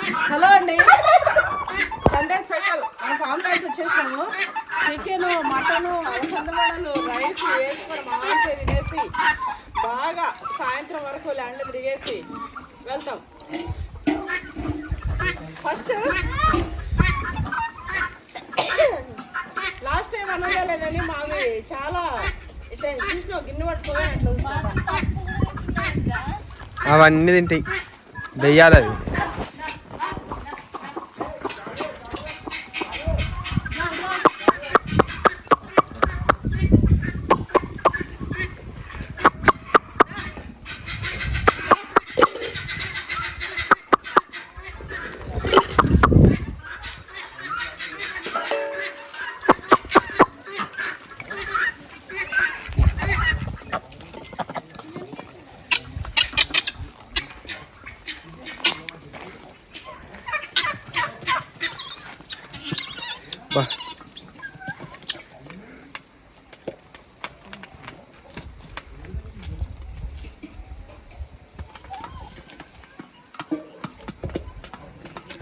Hello అండి, Sunday special మన form type వచ్చేసాము. చికెన్, మటన్, అలసందలు, రైస్ వేసుకొని మంచిగా తినేసి బాగా సాయంత్రం వరకు ల్యాండ్లో తిరిగేసి వెళ్తాం. ఫస్ట్ లాస్ట్ టైం అనుకోలేదని మావి చాలా ఇట్లా చూసిన గిన్నె పట్టుకోవాలి అట్లా చూస్తాం. అవన్నీ తింటాయి దెయ్యాలి అవి.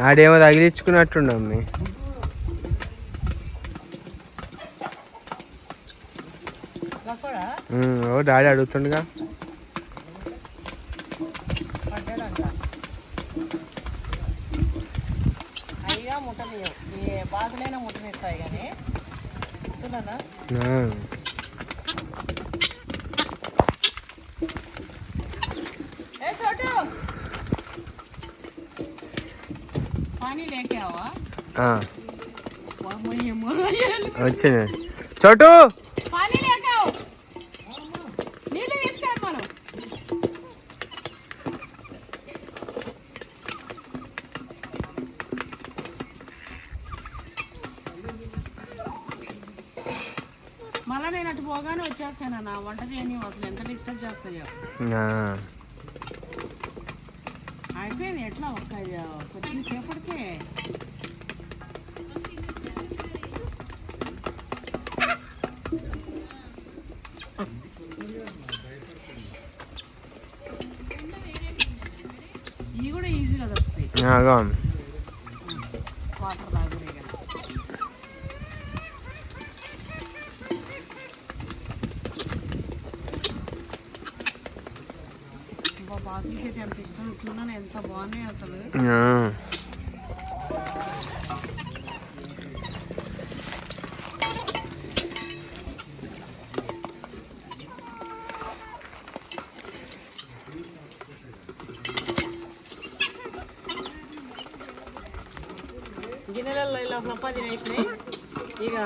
ఆడేమో తగిలించుకున్నట్టుండ అమ్మి. ఓ డాడీ అడుగుతుండగా. అయ్యా ముట్టని ఏ బాధలైనా ముట్టనిస్తాయి కానీ చూడనా వచ్చింది చోటు. మళ్ళా నేను అటు పోగానే వచ్చేస్తాను నా వంట చేయని అసలు ఎంత డిస్టర్బ్ చేస్తాయో. అయిపోయింది ఎట్లా కొద్దిసేపటికే. ఇవి కూడా ఈజీగా దొరుకుతాయి. వాటర్ తాగుతాయి కదా. బాతులకి అయితే ఎంత ఇష్టం. చూడని ఎంత బాగున్నాయి అసలు. గిన్నెలలో ఇలా ఫ్లప్పా తినేసినాయి. ఇక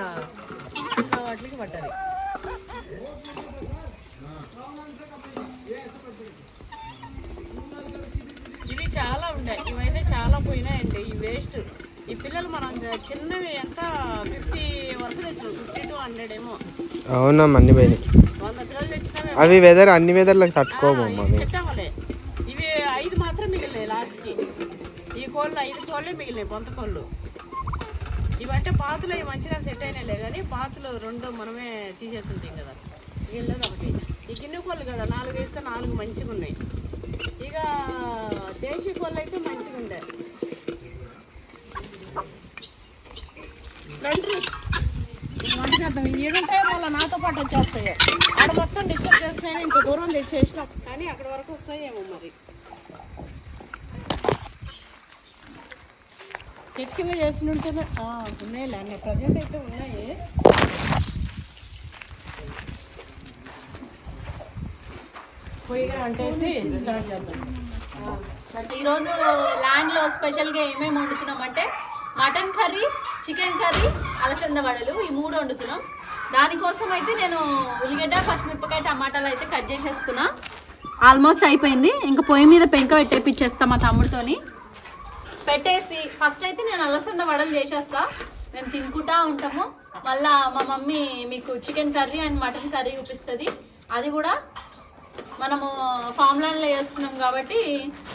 వాటికి పట్టాలి. ఇవి చాలా ఉన్నాయి, ఇవైతే చాలా పోయినాయండి. ఈ వేస్ట్ ఈ పిల్లలు మనం చిన్నవి ఎంత 50 వరకు తెచ్చాం. 50 to 100 ఏమో. అవునమ్మా అన్ని పోయినాయి. 100 పిల్లలు తెచ్చినవి. అవి వెదర్ అన్ని వెదర్లకు తట్టుకోమమ్మా. సెట్ అవ్వలే. ఇవి 5 మాత్రం మిగిలినాయి లాస్ట్కి. ఈ కోళ్ళు 5 కోళ్ళే మిగిలినాయి, బొంత కోళ్ళు. ఇవంటే పాతులు అవి మంచిగా సెట్ అయినాయిలే కానీ పాతులు 2 మనమే తీసేసి ఉంటాం కదా. వెళ్ళదు ఒకటి. ఈ గిన్నె కోళ్ళు కదా 4 వేస్తే 4 మంచిగా ఉన్నాయి. ఇక దేశీ కోళ్ళు అయితే మంచిగా ఉండే. వంటకేద్దాం. ఏడుంటాయో మళ్ళీ నాతో పాటు వచ్చేస్తాయి. అక్కడ మొత్తం డిస్టర్బ్ చేస్తున్నాయని ఇంత దూరం తెచ్చేసినాం కానీ అక్కడ వరకు వస్తాయేమో మరి. చెట్టు కింద చేస్తుంటేనే ఉన్నాయిలే అన్నీ. ప్రజెంట్ అయితే ఉన్నాయి. పొయ్యిగా వంటేసి స్టార్ట్ చేద్దాం. ఈరోజు ల్యాండ్లో స్పెషల్గా ఏమేమి వండుతున్నామంటే మటన్ కర్రీ, చికెన్ కర్రీ, అలసంద వడలు ఈ 3 వండుతున్నాం. దానికోసం అయితే నేను ఉల్లిగడ్డ, పచ్చిమిరపకాయ, టమాటాలు అయితే కట్ చేసేసుకున్నా. ఆల్మోస్ట్ అయిపోయింది. ఇంకా పొయ్యి మీద పెంక పెట్టేపిచ్చేస్తాం మా తమ్ముడితోని. పెట్టేసి ఫస్ట్ అయితే నేను అలసంద వడలు చేసేస్తా. మేము తినుకుంటా ఉంటాము. మళ్ళీ మా మమ్మీ మీకు chicken curry and mutton curry చూపిస్తుంది. అది కూడా మనము ఫామ్ ల్యాండ్లో చేస్తున్నాం కాబట్టి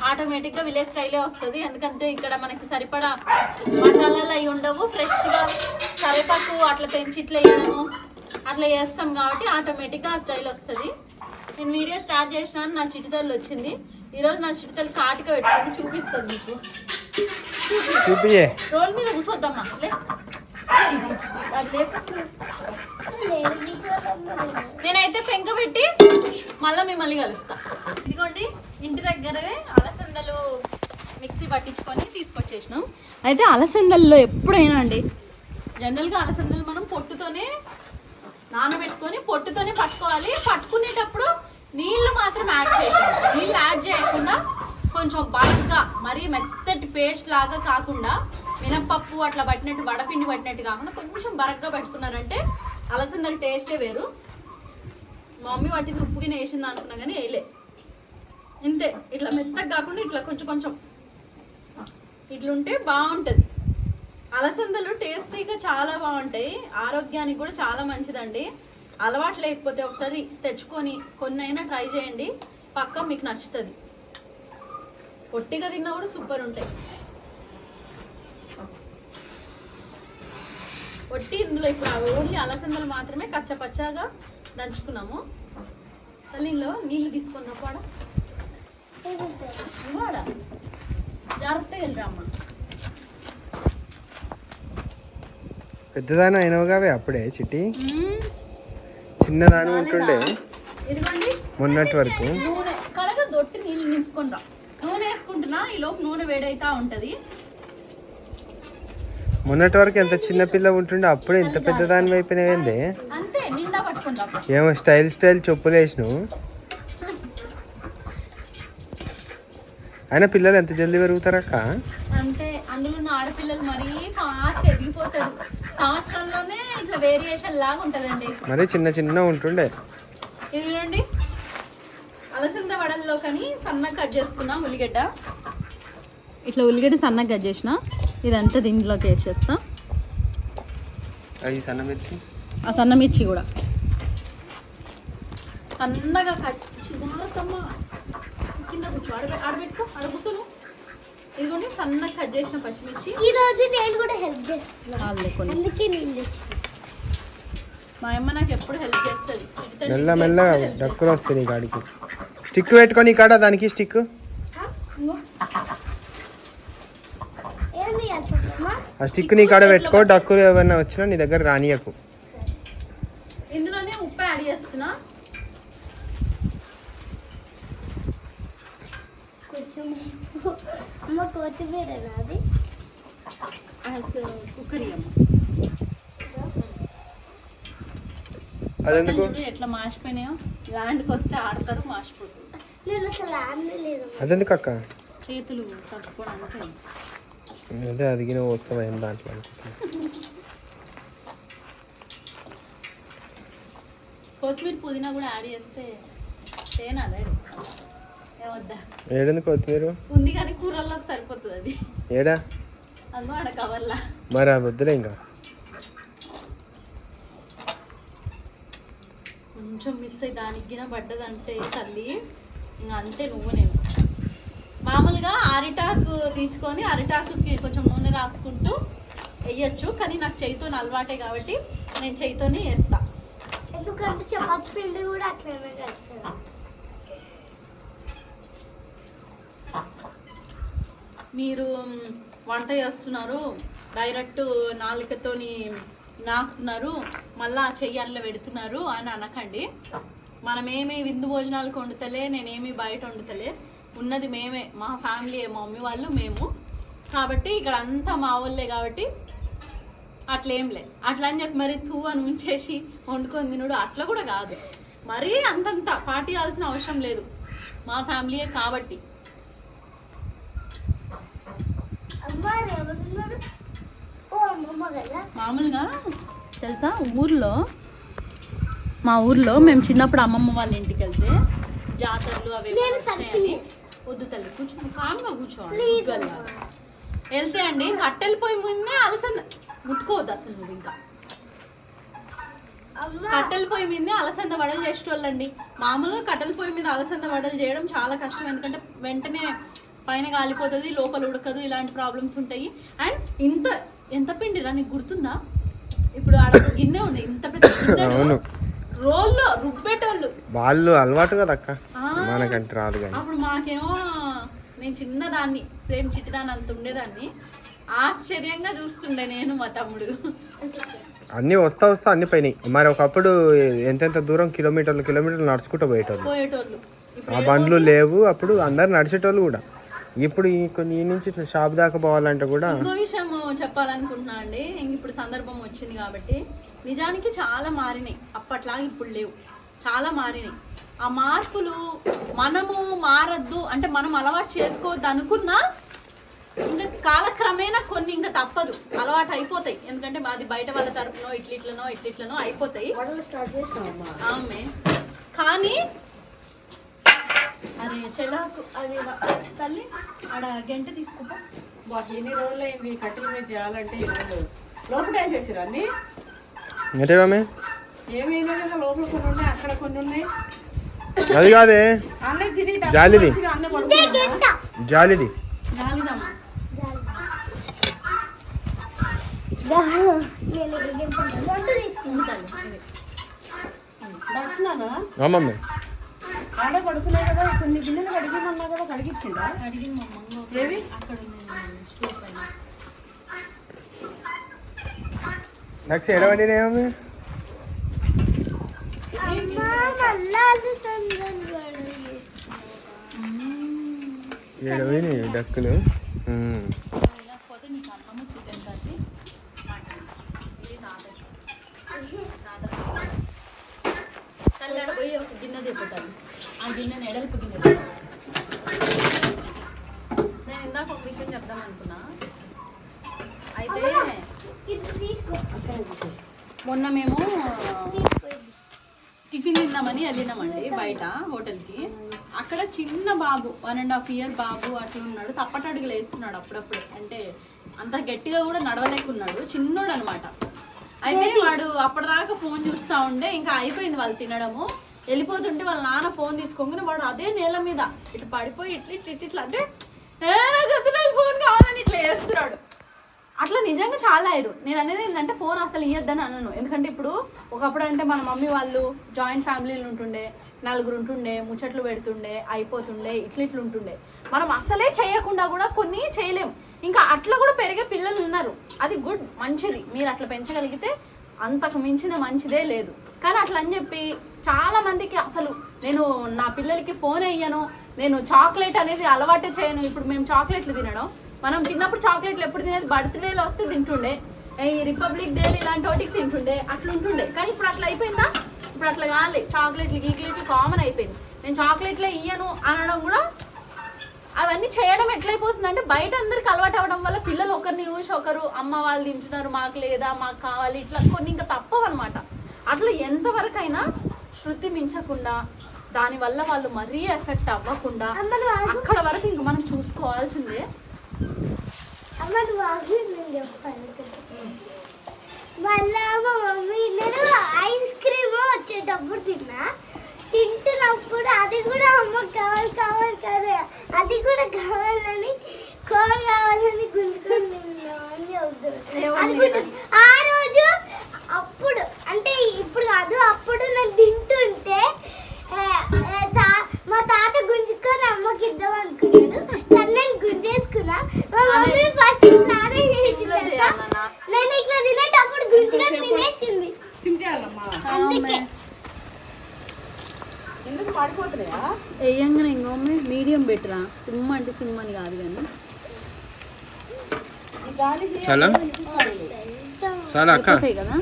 ఆటోమేటిక్గా విలేజ్ స్టైలే వస్తుంది. ఎందుకంటే ఇక్కడ మనకి సరిపడా మసాలాలు అవి ఉండవు. ఫ్రెష్గా కరివేపాకు అట్లా తెంచి ఇట్లా వేయడము అట్లా చేస్తాం కాబట్టి ఆటోమేటిక్గా ఆ స్టైల్ వస్తుంది. నేను వీడియో స్టార్ట్ చేసినాను, నా చిటితల్లి వచ్చింది. ఈరోజు నా చిటితల్లి కాటిక పెట్టుకొని చూపిస్తుంది మీకు. చూపియే. రోల్ మీద కూర్చోద్దమ్మా లే. ఛీ, ఛీ, ఛీ, అది లేపు. నేనైతే పెంక పెట్టి మళ్ళీ మిమ్మల్ని కలుస్తా. ఇదిగోండి ఇంటి దగ్గరే అలసందలు మిక్సీ పట్టించుకొని తీసుకొచ్చేసినాం. అయితే అలసందల్లో ఎప్పుడైనా అండి జనరల్గా అలసందలు మనం పొట్టుతోనే నానబెట్టుకొని పొట్టుతోనే పట్టుకోవాలి. పట్టుకునేటప్పుడు నీళ్లు మాత్రం యాడ్ చేయకూడదు. నీళ్ళు యాడ్ చేయకుండా కొంచెం బరగ్గా మరీ మెత్తటి పేస్ట్ లాగా కాకుండా మినప్పప్పు అట్లా పట్టినట్టు వడపిండి పట్టినట్టు కాకుండా కొంచెం బరగ్గా పట్టుకున్నారంటే అలసందల టేస్టే వేరు. మా మమ్మీ వాటిని ఉప్పుగిన వేసింది అనుకున్నా కానీ వేయలే. ఇంతే ఇట్లా మెత్తగా కాకుండా ఇట్లా కొంచెం కొంచెం ఇట్లుంటే బాగుంటుంది. అలసందలు టేస్టీగా చాలా బాగుంటాయి, ఆరోగ్యానికి కూడా చాలా మంచిదండి. అలవాటు లేకపోతే ఒకసారి తెచ్చుకొని కొన్నైనా ట్రై చేయండి, పక్కా మీకు నచ్చుతుంది. పొట్టిగా తిన్నా కూడా సూపర్ ఉంటాయి. పొట్టి ఇందులో ఇప్పుడు ఓన్లీ అలసందలు మాత్రమే కచ్చపచ్చగా దంచుకున్నాము. తల్లిలో నీళ్ళు తీసుకున్న పాడ ఇంకోడ జాగ్రత్తగా వెళ్ళరామ్మా. పెద్దదాని అయినవుగావే అప్పుడే చిట్టి. చిన్నదాని ఉంటుండే ఇదిగోండి మొన్నటి వరకు. నూనె కడగ దొట్టి నీళ్ళు నింపుకొని రా. నూనె వేసుకుంటున్నా, ఈ లోపు నూనె వేడైతా ఉంటది. మొన్నటి వరకు ఎంత చిన్న పిల్ల ఉంటుండే, అప్పుడే ఇంత పెద్దదాని అయిపోయినవేందే. అంతే నిండా పట్టుకుంటా. ఏమో స్టైల్ చెప్పులు వేసినావు. అయినా పిల్లలు ఎంత జల్దీ పెరుగుతారక్క. అంటే అందులో ఉన్న ఆడపిల్లలు మరీ ఫాస్ట్ ఎదిగిపోతారు. సంవత్సరంలోనే ఇట్లా వేరియేషన్ లాగా ఉంటదండి. మరి చిన్న ఉంటుండే. ఇది చూడండి అలసంద వడల్లో కానీ సన్నగా కట్ చేసుకున్నా ఉల్లిగడ్డ. ఇట్లా ఉల్లిగడ్డ సన్నగా కట్ చేసిన ఇదంతా దీంట్లోకి వేసేస్తా. అవి సన్నమిర్చి, ఆ సన్నమిర్చి కూడా సన్నగా కట్ చిన్నమ్మా కింద కూర్చో, ఆడబెట్టుకో, ఆడ కూర్చోను. ఇదిగోండి సన్నగా కట్ చేసిన పచ్చిమిర్చి. ఈ రోజు నేను కూడా హెల్ప్ చేస్తాను, అందుకే నేను తెచ్చిన. మా అమ్మ నాకు ఎప్పుడు హెల్ప్ చేస్తుంది. మెల్లగా డక్కులు వస్తుంది గాడికి. స్టిక్ పెట్టుకొని కాడ దానికి స్టిక్ ఏమి అనుకుంటున్నా ఆ స్టిక్ నీ కాడ పెట్టుకో. డక్కులు ఏమైనా వచ్చినా నీ దగ్గర రానియకు. ఇందులోనే ఉప్పు యాడ్ చేస్తున్నా. కొంచెం అమ్మ కొత్తిమీర అది కుక్కరీ అమ్మ. అదెందుకు ఎట్లా మాసిపోయినాయో, ల్యాండ్కి వస్తే ఆడతారు, మాసిపోతుంది. నేను అసలు ఆడనే లేదు. అదెందుకు అక్క? చేతులు తట్టుకోవడానికి. అదే అదిగిన వస్తాం దాంట్లో అనుకుంటున్నా. కొత్తిమీర పుదీనా కూడా యాడ్ చేస్తే తేనా రెడీ ఏమొద్దా? ఏడెందుకు కొత్తిమీర ఉంది కానీ కూరల్లోకి సరిపోతుంది అది. ఏడా అగో ఆడ కవర్లా. మరి ఆ వద్దులే ఇంకా. కొంచెం మిస్ అయ్యి దానికి గిన పడ్డదంటే తల్లి ఇంకా అంతే. నువ్వు నేను మామూలుగా అరిటాకు తీసుకొని అరిటాకుకి కొంచెం నూనె రాసుకుంటూ వేయచ్చు, కానీ నాకు చేయితో అలవాటే కాబట్టి నేను చేయితోనే వేస్తా. ఎందుకంటే చపాతి పిండి కూడా అట్లనే కలుపుతాను. మీరు వంట చేస్తున్నారు, డైరెక్ట్ నాలుకతోని నాకుతున్నారు, మళ్ళీ చెయ్యి అందులో పెడుతున్నారు అని అనకండి. మనమేమి విందు భోజనాలకు వండుతలే, నేనేమి బయట వండుతలే, ఉన్నది మేమే, మా ఫ్యామిలీ, మా మమ్మీ వాళ్ళు, మేము. కాబట్టి ఇక్కడ అంతా మా వాళ్ళే కాబట్టి అట్లేంలే. అట్లా అని చెప్పి మరి తూ అని ఉంచేసి వండుకొని తినుడు అట్లా కూడా కాదు. మరీ అంతంత పాటియాల్సిన అవసరం లేదు, మా ఫ్యామిలీయే కాబట్టి. అమ్మా ఎవరున్నారు? ఓ అమ్మమ్మ కదా. మామూలుగా తెలుసా మా ఊర్లో మేము చిన్నప్పుడు అమ్మమ్మ వాళ్ళ ఇంటికి వెళ్తే జాతరలు అవి వచ్చాయని, వద్దు తల్లి కూర్చో, కామ్గా కూర్చోవాలి. వెళ్తే అండి కట్టెలు పోయి ముందే అలసంద ముట్టుకోవద్దు అసలు. నువ్వు ఇంకా కట్టెల పొయ్యి మీదనే అలసంద వడలు చేసేటోళ్ళండి. మామూలుగా కట్టెల పొయ్యి మీద అలసంద వడలు చేయడం చాలా కష్టం, ఎందుకంటే వెంటనే పైన కాలిపోతుంది, లోపల ఉడకదు, ఇలాంటి ప్రాబ్లమ్స్ ఉంటాయి. అండ్ ఎంత పిండిరా నీకు గుర్తుందా? ఇప్పుడు ఆడ గిన్నె ఉంది, ఇంత పెద్ద గిన్నె రోల్లో రుబ్బేటోళ్ళు. వాళ్ళు అలవాటు కదా అక్క, మనకంటే రాదు. కానీ అప్పుడు మాకేమో నేను చిన్నదాన్ని సేమ్ చిట్టిదాన్ని అంత ఉండేదాన్ని. ఆశ్చర్యంగా చూస్తుండే నేను మా తమ్ముడు. అన్నీ వస్తా అన్ని పోయినాయి. మరి ఒకప్పుడు ఎంతెంత దూరం కిలోమీటర్లు నడుచుకుంటూ పోయేటోళ్ళు. ఆ బండ్లు లేవు అప్పుడు, అందరు నడిచేటోళ్ళు కూడా. ఇప్పుడు ఈ నుంచి షాప్ దాకా పోవాలంటే కూడా. ఇంకో విషయం చెప్పాలనుకుంటున్నా అండి, ఇప్పుడు సందర్భం వచ్చింది కాబట్టి. నిజానికి చాలా మారినాయి, అప్పట్లాగా ఇప్పుడు లేవు, చాలా మారినాయి. ఆ మార్పులు మనము మారద్దు అంటే మనం అలవాటు చేసుకోవద్దు అనుకున్నా ఇంకా కాలక్రమేణా కొన్ని ఇంకా తప్పదు, అలవాటు అయిపోతాయి. ఎందుకంటే మాది బయట వాళ్ళ తరపునో ఇట్లిట్లనో అయిపోతాయి. ఆమె కానీ అదే చెలాకు అది తల్లి ఆడ గంట తీసుకుంటా. ఎన్ని రోజులు అయింది కట్టెల మీద చేయాలంటే లోపల వేసేసారు అన్ని. ఏమైనా కదా లోపల కొన్ని ఉన్నాయి, అక్కడ కొన్ని ఉన్నాయి. అది కాదే అన్నీ తిని జాలిది గాలిదమ్మా. మమ్మీ ఆడ పడుకున్నాయి కదా, కొన్ని గిన్నెలు కడిగిమన్నా కదా, కడిగిచ్చిండా? ఏవి నాకు ఎడవండినాయమ్మ ఏడవని డక్కులు. పోయి ఒక గిన్నె తెప్పుతాను, ఆ గిన్నె ఎడల్పు గిన్నె. నేను ఇందాక ఒక విషయం చెప్దాం అనుకున్నా. అయితే మొన్న మేము టిఫిన్ తిందామని వెళ్ళినామండి బయట హోటల్కి. అక్కడ చిన్న బాబు 1.5 year బాబు అట్లా ఉన్నాడు, తప్పటడుగులు వేస్తున్నాడు అప్పుడప్పుడు. అంటే అంత గట్టిగా కూడా నడవలేకున్నాడు, చిన్నోడు అనమాట. అయితే వాడు అప్పటిదాకా ఫోన్ చూస్తూ ఉండే, ఇంకా అయిపోయింది వాళ్ళు తినడము. వెళ్ళిపోతుంటే వాళ్ళ నాన్న ఫోన్ తీసుకోగానే వాడు అదే నేల మీద ఇట్లా పడిపోయి ఇట్లా అంటే నాకు ఫోన్ కావాలని ఇట్లా వేస్తున్నాడు. అట్లా నిజంగా చాలా అయ్యారు. నేను అనేది ఏంటంటే ఫోన్ అసలు ఇయ్యొద్దని అన్నాను. ఎందుకంటే ఇప్పుడు ఒకప్పుడు అంటే మన మమ్మీ వాళ్ళు జాయింట్ ఫ్యామిలీలు ఉంటుండే, 4 ఉంటుండే, ముచ్చట్లు పెడుతుండే, అయిపోతుండే, ఇట్లా ఉంటుండే. మనం అసలే చేయకుండా కూడా కొన్ని చేయలేము. ఇంకా అట్లా కూడా పెరిగే పిల్లలు ఉన్నారు, అది గుడ్, మంచిది. మీరు అట్లా పెంచగలిగితే అంతకు మించిన మంచిదే లేదు. కానీ అట్లా అని చెప్పి చాలా మందికి అసలు నేను నా పిల్లలకి ఫోన్ అయ్యాను, నేను చాక్లెట్ అనేది అలవాటే చేయను. ఇప్పుడు మేము చాక్లెట్లు తినడం, మనం చిన్నప్పుడు చాక్లెట్లు ఎప్పుడు తినేది బర్త్డేలో వస్తే తింటుండే, ఈ రిపబ్లిక్ డేలు ఇలాంటి వాటికి తింటుండే, అట్లా ఉంటుండే. కానీ ఇప్పుడు అట్లా అయిపోయిందా? ఇప్పుడు అట్లా కాలే, చాక్లెట్లు కామన్ అయిపోయింది. నేను చాక్లెట్లే ఇయ్యను అనడం కూడా, అవన్నీ చేయడం ఎట్లయిపోతుందంటే బయట అందరికి అలవాటు అవ్వడం వల్ల పిల్లలు ఒకరిని చూసి ఒకరు అమ్మ వాళ్ళు తింటున్నారు, మాకు లేదా, మాకు కావాలి, ఇట్లా కొన్ని ఇంకా తప్పవన్నమాట. అట్లా ఎంతవరకైనా శృతి మించకుండా, దానివల్ల వాళ్ళు మరీ ఎఫెక్ట్ అవ్వకుండా అక్కడ వరకు ఇంక మనం చూసుకోవాల్సిందే. నేను ఐస్ క్రీమ్ వచ్చేటప్పుడు తింటున్నప్పుడు అది కూడా అమ్మకు కావాలి కదా, అది కూడా కావాలని గుంజుకొని ఆ రోజు. అప్పుడు అంటే ఇప్పుడు కాదు, అప్పుడు నేను తింటుంటే మా తాత గుంజుకొని అమ్మకి ఇద్దాం అనుకున్నాడు, కానీ నేను గుంజేసుకున్నా. మా మమ్మీ ఫస్ట్ ప్లానే చేసింది, నేను ఇట్లా తినేటప్పుడు గుంజుకొని తినేసింది. అందుకే ఎందుకు పడిపోతున్నాయా? వేయంగానే ఇంకో మీడియం బెటరా, సిమ్ అంటే సిమ్ అని కాదు కానీ. చాలా అక్క కదా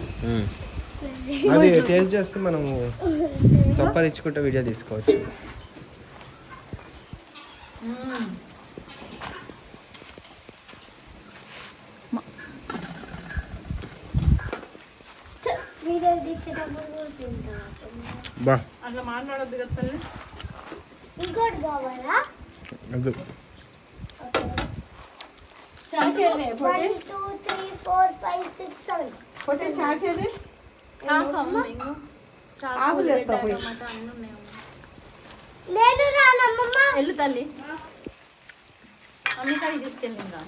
అది టేస్ట్ చేస్తే మనము సంపాదించుకుంటే వీడియో తీసుకోవచ్చు. బా అట్లా మాట్లాడొద్దు కదా తల్లి. ఇంకోటి కావాలా? చాకేది 1 2 3 4 5 6 7 పొట్టే చాకేది ఆకులు వేస్తావు పోయి. నేను రానమ్మమ్మ. వెళ్ళు తల్లి, మమ్మీ కాడికి తీసుకెళ్ళి. ఇంకా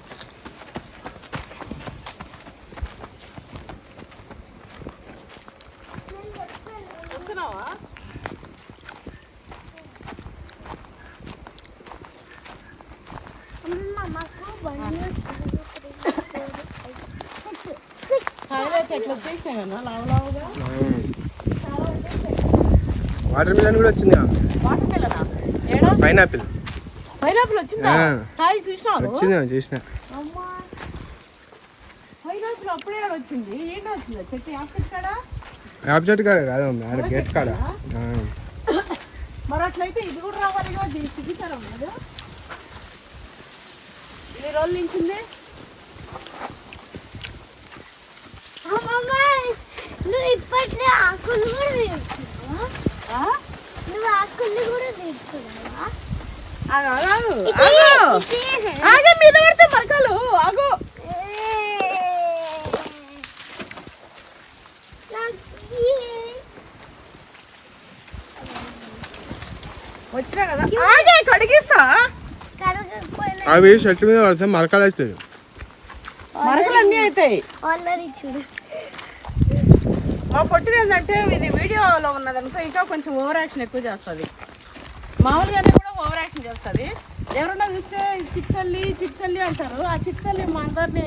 వస్తున్నావా? అయితే ఎట్లా వచ్చేసినాయి కదా లావులావుగా చాలా వచ్చేసాయి. వాటర్ మిలన్ కూడా వచ్చింది. వాటర్ మెలనా ఏడా పైనాపిల్ పైనాపిల్ వచ్చిందా? హాయ్ చూసినావు? వచ్చింది చూసిన. అమ్మా పైనాపిల్ అప్పుడే వచ్చింది. ఏంటో వచ్చిందా చెట్టు యాప్ కాడా? ఆబ్జెక్ట్ కాడ కాదు ఆడ గేట్ కాడ. మరి అట్లయితే ఇది కూడా రావాలిగా చూపించారా మీరు? ఎన్ని రోజుల నుంచింది? నువ్వు ఇప్పట్లో ఆకులు కూడా తీసుకున్నావా? నువ్వు ఆకులు కూడా తీసుకున్నావా? ఆగే మీద పడితే మరకలు ఆగు. వచ్చినా కదా ఆగే కడిగిస్తా. అవి చెట్టు మీద పడితే మరకలు అవుతాయి. మరకలు అన్నీ అవుతాయి. ఆల్రెడీ చూడు. మా పొట్టిది ఏంటంటే ఇది వీడియోలో ఉన్నది అనుకో ఇంకా కొంచెం ఓవర్ యాక్షన్ ఎక్కువ చేస్తుంది. మామూలుగానే కూడా ఓవర్ యాక్షన్ చేస్తుంది. ఎవరన్నా చూస్తే చిట్కల్లి చిట్కల్లి అంటారు. ఆ చిట్కల్లి మా అందరినీ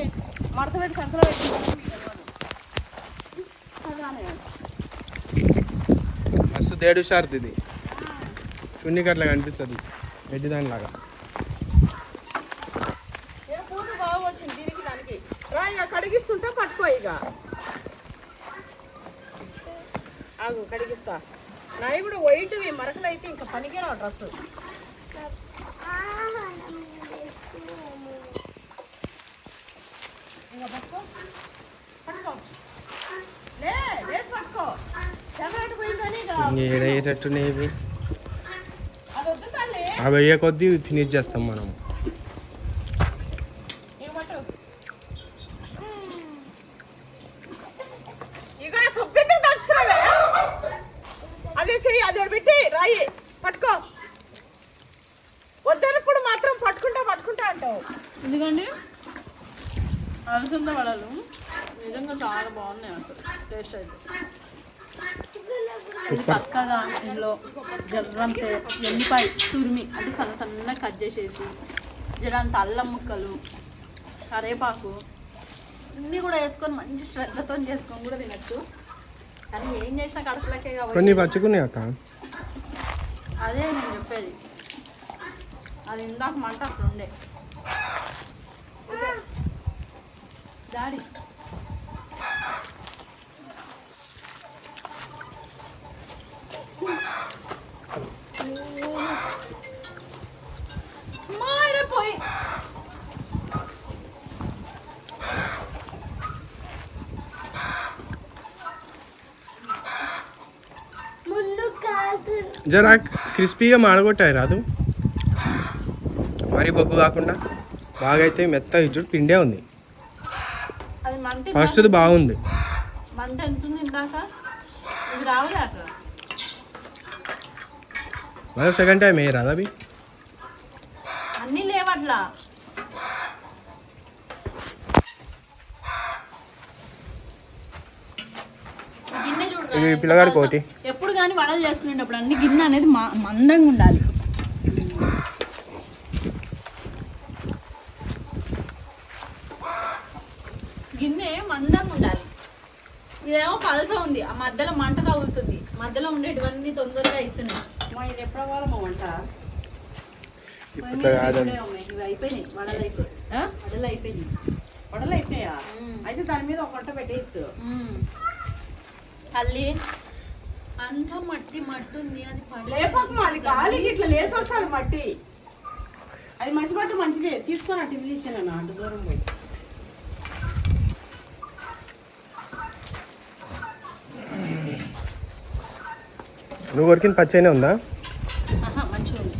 మడత పెట్టి సంకలో పెట్టి మస్తు తేడు షార్ది ఇది. చున్నీకి అట్లా కనిపిస్తుంది ఎడ్డి దానిలాగా. పూట బాగా వచ్చింది దీనికి దానికి. రా ఇక కడిగిస్తుంటా పట్టుకో ఇక. ఆగు కడిగిస్తా. నాయి కూడా వైట్ మరకలు అయితే ఇంకా పనికిరావు డ్రెస్సు. ఇంకా పట్టుకో పట్టుకో లేసి పట్టుకో. సెపరేట్ పోయిందని ఏడయ్యేటట్టున్నాయి ఇవి. అది వద్దు తల్లి. అవి అయ్యే కొద్దీ ఫినిష్ చేస్తాం మనం. ఇక పట్టు. ఇక సొప్పిందుకు దంచుతున్నావే. అదే చెయ్యి అది పెట్టి రాయి పట్టుకో. వద్దనప్పుడు మాత్రం పట్టుకుంటా అంటావు. ఎందుకండి అలసంద వడలు నిజంగా చాలా బాగున్నాయి అసలు టేస్ట్ అయితే. ఇది పక్కగా ఇందులో జర్రంత ఎల్లిపాయ తురిమి అంటే సన్నగా కట్ చేసేసి జరంత అల్లం ముక్కలు కరేపాకు అన్నీ కూడా వేసుకొని మంచి శ్రద్ధతో చేసుకొని కూడా తినచ్చు. కానీ ఏం చేసినా కడుపులకే కాబట్టి కొన్ని పచ్చుకున్నాయి అక్క. అదే నేను చెప్పేది. అది ఇందాక మంట అక్కడ ఉండే డాడీ. పోయి ముందు కాదు జరా క్రిస్పీగా మాడగొట్టాయి రాదు. మరి బొగ్గు కాకుండా బాగా అయితే మెత్త ఇచ్చుడు పిండే ఉంది. అది మంట ఫస్ట్ది బాగుంది. మంట ఎంత ఉంది ఇందాక ఇది రావులే అక్కడ. మరి సెకండ్ టైం ఏ రాదు అవి అన్నీ లేవట్లా. గిన్నె చూడు ఇది పిల్లగాడి కోటి. ఎప్పుడు కానీ వడలు చేసుకునేటప్పుడు అన్ని గిన్నె అనేది మందంగా ఉండాలి. గిన్నె మందంగా ఉండాలి. ఇదేమో పలస ఉంది. ఆ మధ్యలో మంట తగులుతుంది. మధ్యలో ఉండేటివన్నీ తొందరగా అవుతున్నాయి. ఇది ఎప్పుడు అవ్వాలమ్మా వంట? ఇప్పుడు కాదండి. ఇవి అయిపోయినాయి. వడలు అయిపోయి వడలు అయిపోయినాయి. వడలు అయిపోయా? అయితే దాని మీద ఒక వంట పెట్టేయచ్చు. అల్లి అంత మట్టి మట్టి ఉంది. అది లేపకమా, అది గాలికి ఇట్లా లేసి వస్తుంది మట్టి. అది మంచి మట్టి మంచిదే. తీసుకొని అటు ఇల్లు ఇచ్చాను అంత దూరం పోయి. నువ్వు కొరికిన పచ్చైనా ఉందా? మంచిగా ఉంది.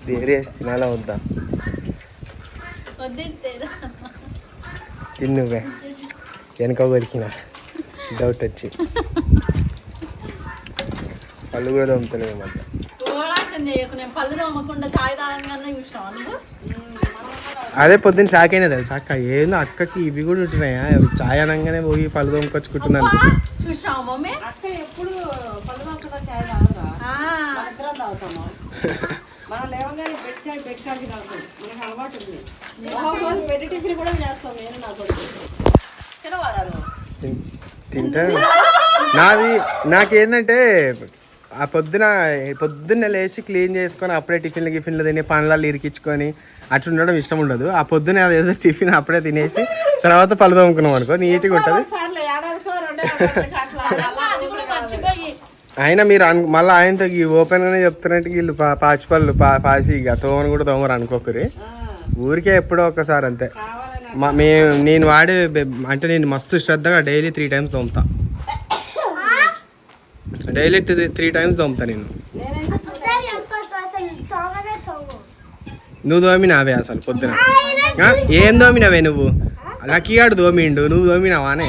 దేరేసి తినాలా వద్దా? వద్దేరా తిన్నువే వెనక కొరికిన డౌట్ వచ్చి పళ్ళు కూడా తోముతలేవు మధ్య. ఓవరాక్షన్ చేయకు. నేను పళ్ళు తోమకుండా చాయ్ తాగంగానే చూసినావా నువ్వు? అదే పొద్దున్న షాక్ అయినా తెలుసా అక్క. ఏందో అక్కకి ఇవి కూడా ఉంటున్నాయా? చాయ్ అనగానే పోయి పళ్ళు తోముకొచ్చుకుంటున్నాను. చూసినావా మమ్మీ? అక్క ఎప్పుడు పళ్ళు తోమకుండా చాయ్ తాగరా? ఇద్దరం తాగుతాము. మనం లేవగానే పెట్టాలి నాకు మనకు అలవాటు ఉంది. ఒక్కొక్కరోజు పెట్టి టిఫిన్ కూడా చేస్తాం నేను నా కొడుకు. తినవారు తింటా. నాకేంటంటే ఆ పొద్దున్న లేచి క్లీన్ చేసుకొని అప్పుడే టిఫిన్లు తిని పనులలో ఇరికించుకొని అట్లా ఉండడం ఇష్టం ఉండదు. ఆ పొద్దున్న అదేదో టిఫిన్ అప్పుడే తినేసి తర్వాత పళ్ళు తోముకున్నాం అనుకో నీట్గా ఉంటుంది. అయినా మీరు మళ్ళీ ఆయనతో ఓపెన్గానే చెప్తున్నట్టు వీళ్ళు పాచిపళ్ళు పాచి ఇక తోమని కూడా తోమరు అనుకోకరి. ఊరికే ఎప్పుడో ఒకసారి అంతే. నేను వాడే అంటే నేను మస్తు శ్రద్ధగా డైలీ 3 times తోముతా. డైలీ 3 times తోముతా నేను. నువ్వు తోమినావే అసలు పొద్దున ఏం తోమినావే నువ్వు? లక్కీగాడు తోమిండు, నువ్వు తోమినావానే?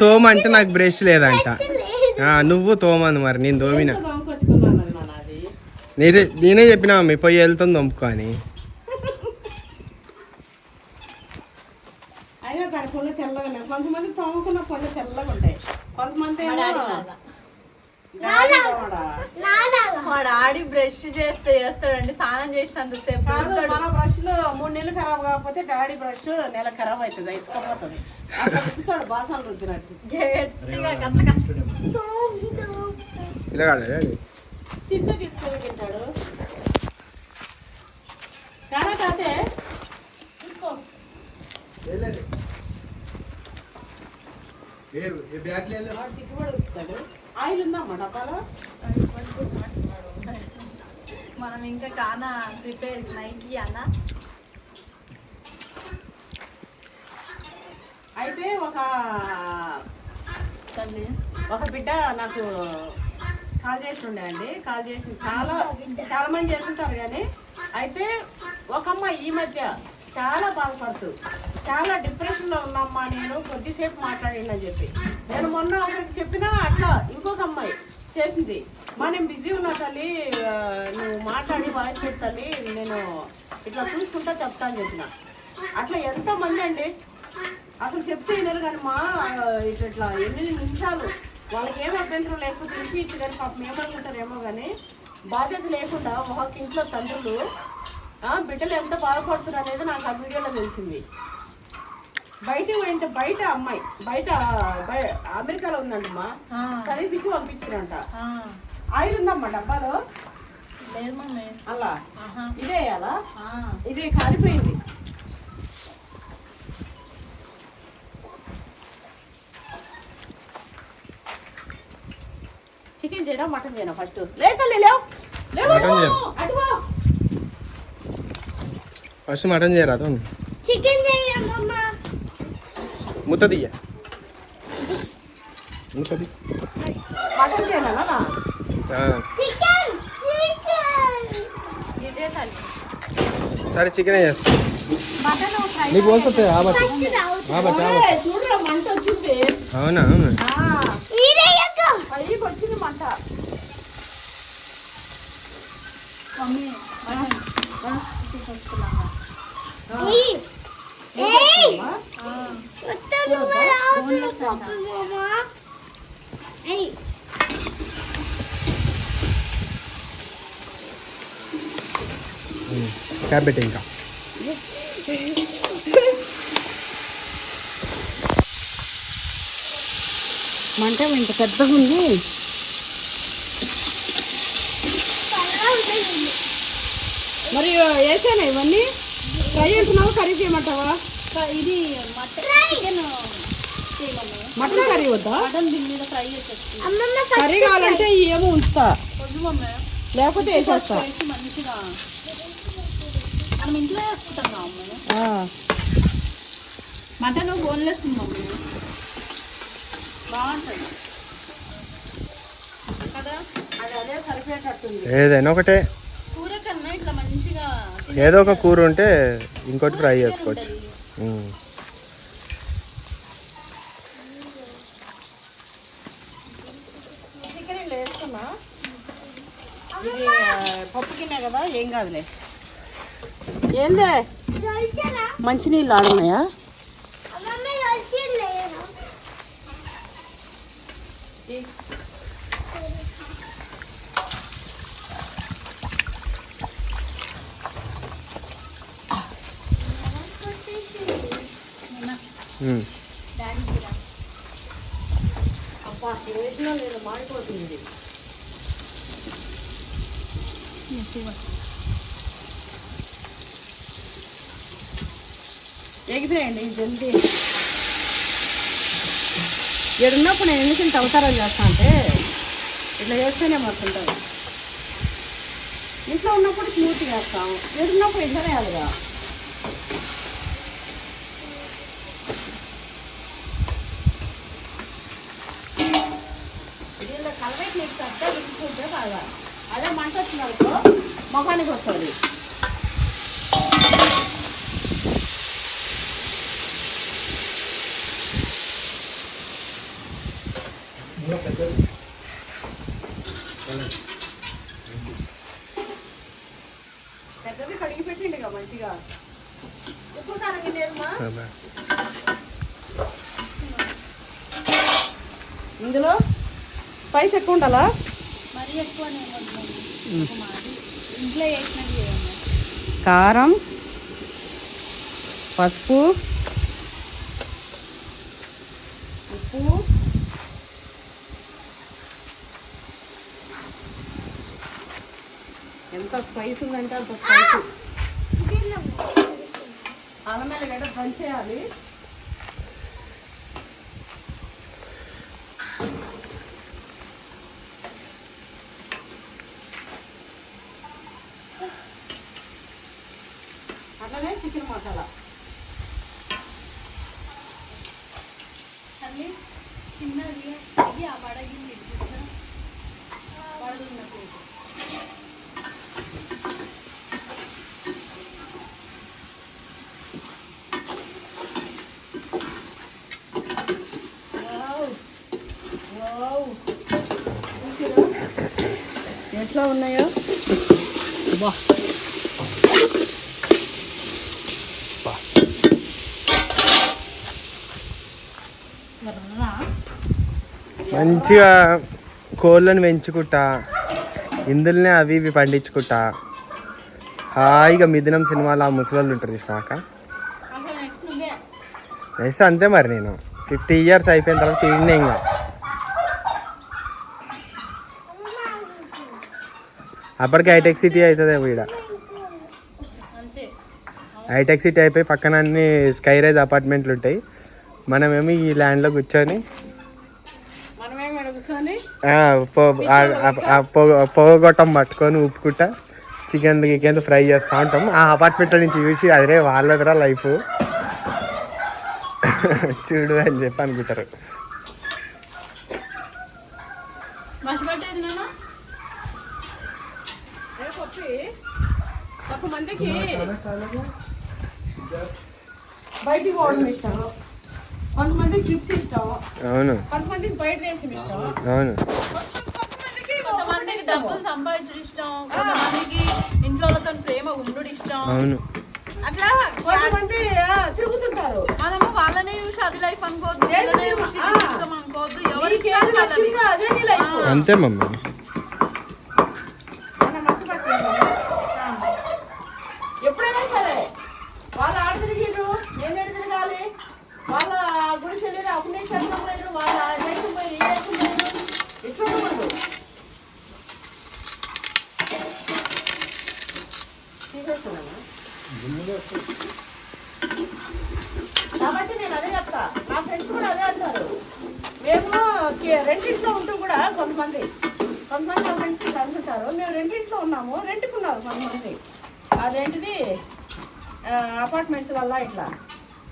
తోమంటే నాకు బ్రష్ లేదంట. నువ్వు తోమంది మరి నేను తోమినా. నేనే చెప్పినా మీ పొయ్యి వెళ్తుంది తోముకో అని. అయినా దాని పళ్ళు తెల్లగా, కొంతమంది తోముకున్న పళ్ళు తెల్లగా ఉంటాయి, కొంతమంది మా డాడీ బ్రష్ చేస్తాడండి స్నానం చేసినంతసేపు. మన బ్రష్ లో 3 నెలలు ఖరాబ్ కాకపోతే డాడీ బ్రష్ నెల ఖరాబ్ అవుతుంది, ఇచ్చుకోపోతుంది. అసలు బాసనలు రుద్దినట్టు తింటూ తీసుకొని తింటాడు. కానా కాతే తీసుకో. సిగ్గుపడి ఉతుకుతాడు. ఆయిల్ ఉందమ్మా డబ్బాలో. మనం ఇంకా కానా ప్రిపేర్ నైట్కి అన్న. అయితే ఒక బిడ్డ నాకు కాల్ చేసి ఉండే అండి. కాల్ చేసి చాలా మంది చేస్తుంటారు కానీ, అయితే ఒక అమ్మాయి ఈ మధ్య చాలా బాధపడుతూ చాలా డిప్రెషన్లో ఉన్నమ్మా, నేను కొద్దిసేపు మాట్లాడిందని చెప్పి నేను మొన్న ఒకరికి చెప్పినా అట్లా ఇంకొక అమ్మాయి చేసింది. నేను బిజీ ఉన్నా తల్లి, నువ్వు మాట్లాడి వాయిస్ పెట్టి తల్లి, నేను ఇట్లా చూసుకుంటా చెప్తా అని చెప్పిన. అట్లా ఎంతోమంది అండి అసలు చెప్తే వినరు కానీ మా ఇట్లా ఎన్ని నిమిషాలు వాళ్ళకి ఏం అభ్యంతరం లేకపోతే వినిపించి కానీ పాపం ఏమనుకుంటారేమో కానీ బాధ్యత లేకుండా ఒక ఇంట్లో తండ్రులు బిడ్డలు ఎంత బాధపడుతున్నారు అనేది నాకు ఆ వీడియోలో తెలిసింది. బయట అమ్మాయి అమెరికాలో ఉందంటమ్మా, చదివిపించి పంపించారంట. ఆయిల్ ఉందమ్మా డబ్బాలో అలా ఇదే వేయాలా? ఇది కాలిపోయింది. చికెన్ చేయడం మటన్ చేయడం ఫస్ట్ ఫస్ట్ మటన్ చేయరా? చికెన్ ముద్ద తీయ మటన్ చేయాలా? సరే చికెన్ చేస్తా. నీకు పోతుంది చూడరా మంట వచ్చింది. అవునా? పైకి వచ్చింది మంట. క్యాబెట్ ఇంకా మంట ఇంత పెద్దగా ఉంది. మరి వేసానా ఇవన్నీ? ఫ్రై చేస్తున్నావా కర్రీ చేయమంటావా? ఇది మటన్ కర్రీ వద్దా? మటన్ దీని మీద ఫ్రై చేసేది. కర్రీ కావాలంటే ఏమో ఉంచుతా, లేకపోతే వేసేస్తా. మంచిగా మనం ఇంట్లో వేసుకుంటాం మటన్ బోన్లెస్ మమ్మీ, బాగుంటుంది కదా. అది అదే సరిపోయేటట్టుంది. ఏదైనా ఒకటే కూర కన్నా ఇట్లా మంచిగా ఏదో ఒక కూర ఉంటే ఇంకోటి ఫ్రై చేసుకోవచ్చు. చికెన్ ఇలా వేసుకున్నా, ఇది పప్పు గిన్నె కదా, ఏం కాదులే. ఏందే మంచినీళ్ళు ఆడున్నాయా? డాడీ జీరా. అబ్బా వేసినా లేదు మాడిపోతుంది ఇది. ఎగిపోయండి జల్దీ. ఎడున్నప్పుడు నేను ఎందుకు అవతారా చేస్తా అంటే ఇట్లా చేస్తేనే మస్తుంటుంది. ఇంట్లో ఉన్నప్పుడు స్మూత్ చేస్తాము, ఎడున్నప్పుడు ఇట్లనే అదిగా. దీనిలో కలవేసి నీకు సత్తా విసుకుంటే బాగా అదే మంట వచ్చినప్పుడు మొఖానికి వస్తుంది. పెద్దది కడిగి పెట్టండి ఇక మంచిగా. ఉప్పు కారం లేదమ్మా ఇందులో. స్పైస్ ఎక్కువ ఉండాలా? మరీ ఎక్కువనే ఇంట్లో వేసినట్టు చేయండి. కారం, పసుపు, ఉప్పు, ఎంత స్పైస్ ఉందంటే అంత స్పైస్. అల్లం వెల్లిగడ్డ దంచేయాలి. అట్లనే చికెన్ మసాలా. తల్లి చిన్నది ఇది ఆ పడగింది పడలు ఉన్న ప్లేట్. ఎట్లా ఉన్నాయో బా. మంచిగా కోళ్ళని పెంచుకుంటా, ఇందులోనే అవి ఇవి పండించుకుంటా హాయిగా మిథునం సినిమాలో ఆ ముసలోళ్ళు ఉంటారు చూసినాక. అసలు నెక్స్ట్ నువ్వే నెక్స్ట్ అంతే మరి. నేను 50 years అయిపోయిన తర్వాత తిరిగినా ఇంకా. అప్పటికి హైటెక్ సిటీ అవుతుందేమో ఈడ. అంతే. హైటెక్ సిటీ అయిపోయి పక్కన అన్ని స్కై రైజ్ అపార్ట్మెంట్లు ఉంటాయి. మనమేమో ఈ ల్యాండ్లో కూర్చొని పొగగొట్టం పట్టుకొని ఉప్పుకుంటా చికెన్లు ఫ్రై చేస్తూ ఉంటాం. ఆ అపార్ట్మెంట్లో నుంచి చూసి అదే వాళ్ళదిరా లైఫ్ చూడు అని చెప్పి అనుకుంటారు. కొంతమందికి బయటికి పోవడం ఇష్టం, కొంతమందికి ట్రిప్స్ ఇష్టం, అవును, కొంతమందికి బయట దేశం ఇష్టం, అవును, కొంతమందికి డబ్బులు సంపాదించడం ఇష్టం, కొంతమందికి ఇంట్లోతో ప్రేమ ఉండు ఇష్టం. అవును. అట్లా కొంతమంది తిరుగుతుంటారు. మనము వాళ్ళనే చూసి అది లైఫ్ అనుకోవద్దు, వీళ్ళనే చూసి జీవితం అనుకోవద్దు. ఎవరికి అదే నీ లైఫ్. అంతే మమ్మీ. ఎప్పుడైనా సరే వాళ్ళ ఆడ తిరిగిరు, నేను ఎడు తిరగాలి, వాళ్ళ గుడికి వెళ్ళారు, అపుణ్యక్షేత్రం పోయారు, వాళ్ళ దేశం పోయి ఈ దేశం పోయారు, ఇట్లా ఉండకూడదు. కాబట్టి నేను అదే చెప్తా. నా ఫ్రెండ్స్ కూడా అదే అంటారు. మేము రెండింట్లో ఉంటూ కూడా కొంతమంది నా ఫ్రెండ్స్ అనుకుంటారు మేము రెండింట్లో ఉన్నాము, రెంట్కున్నారు కొంతమంది. అదేంటిది అపార్ట్మెంట్స్ వల్ల ఇట్లా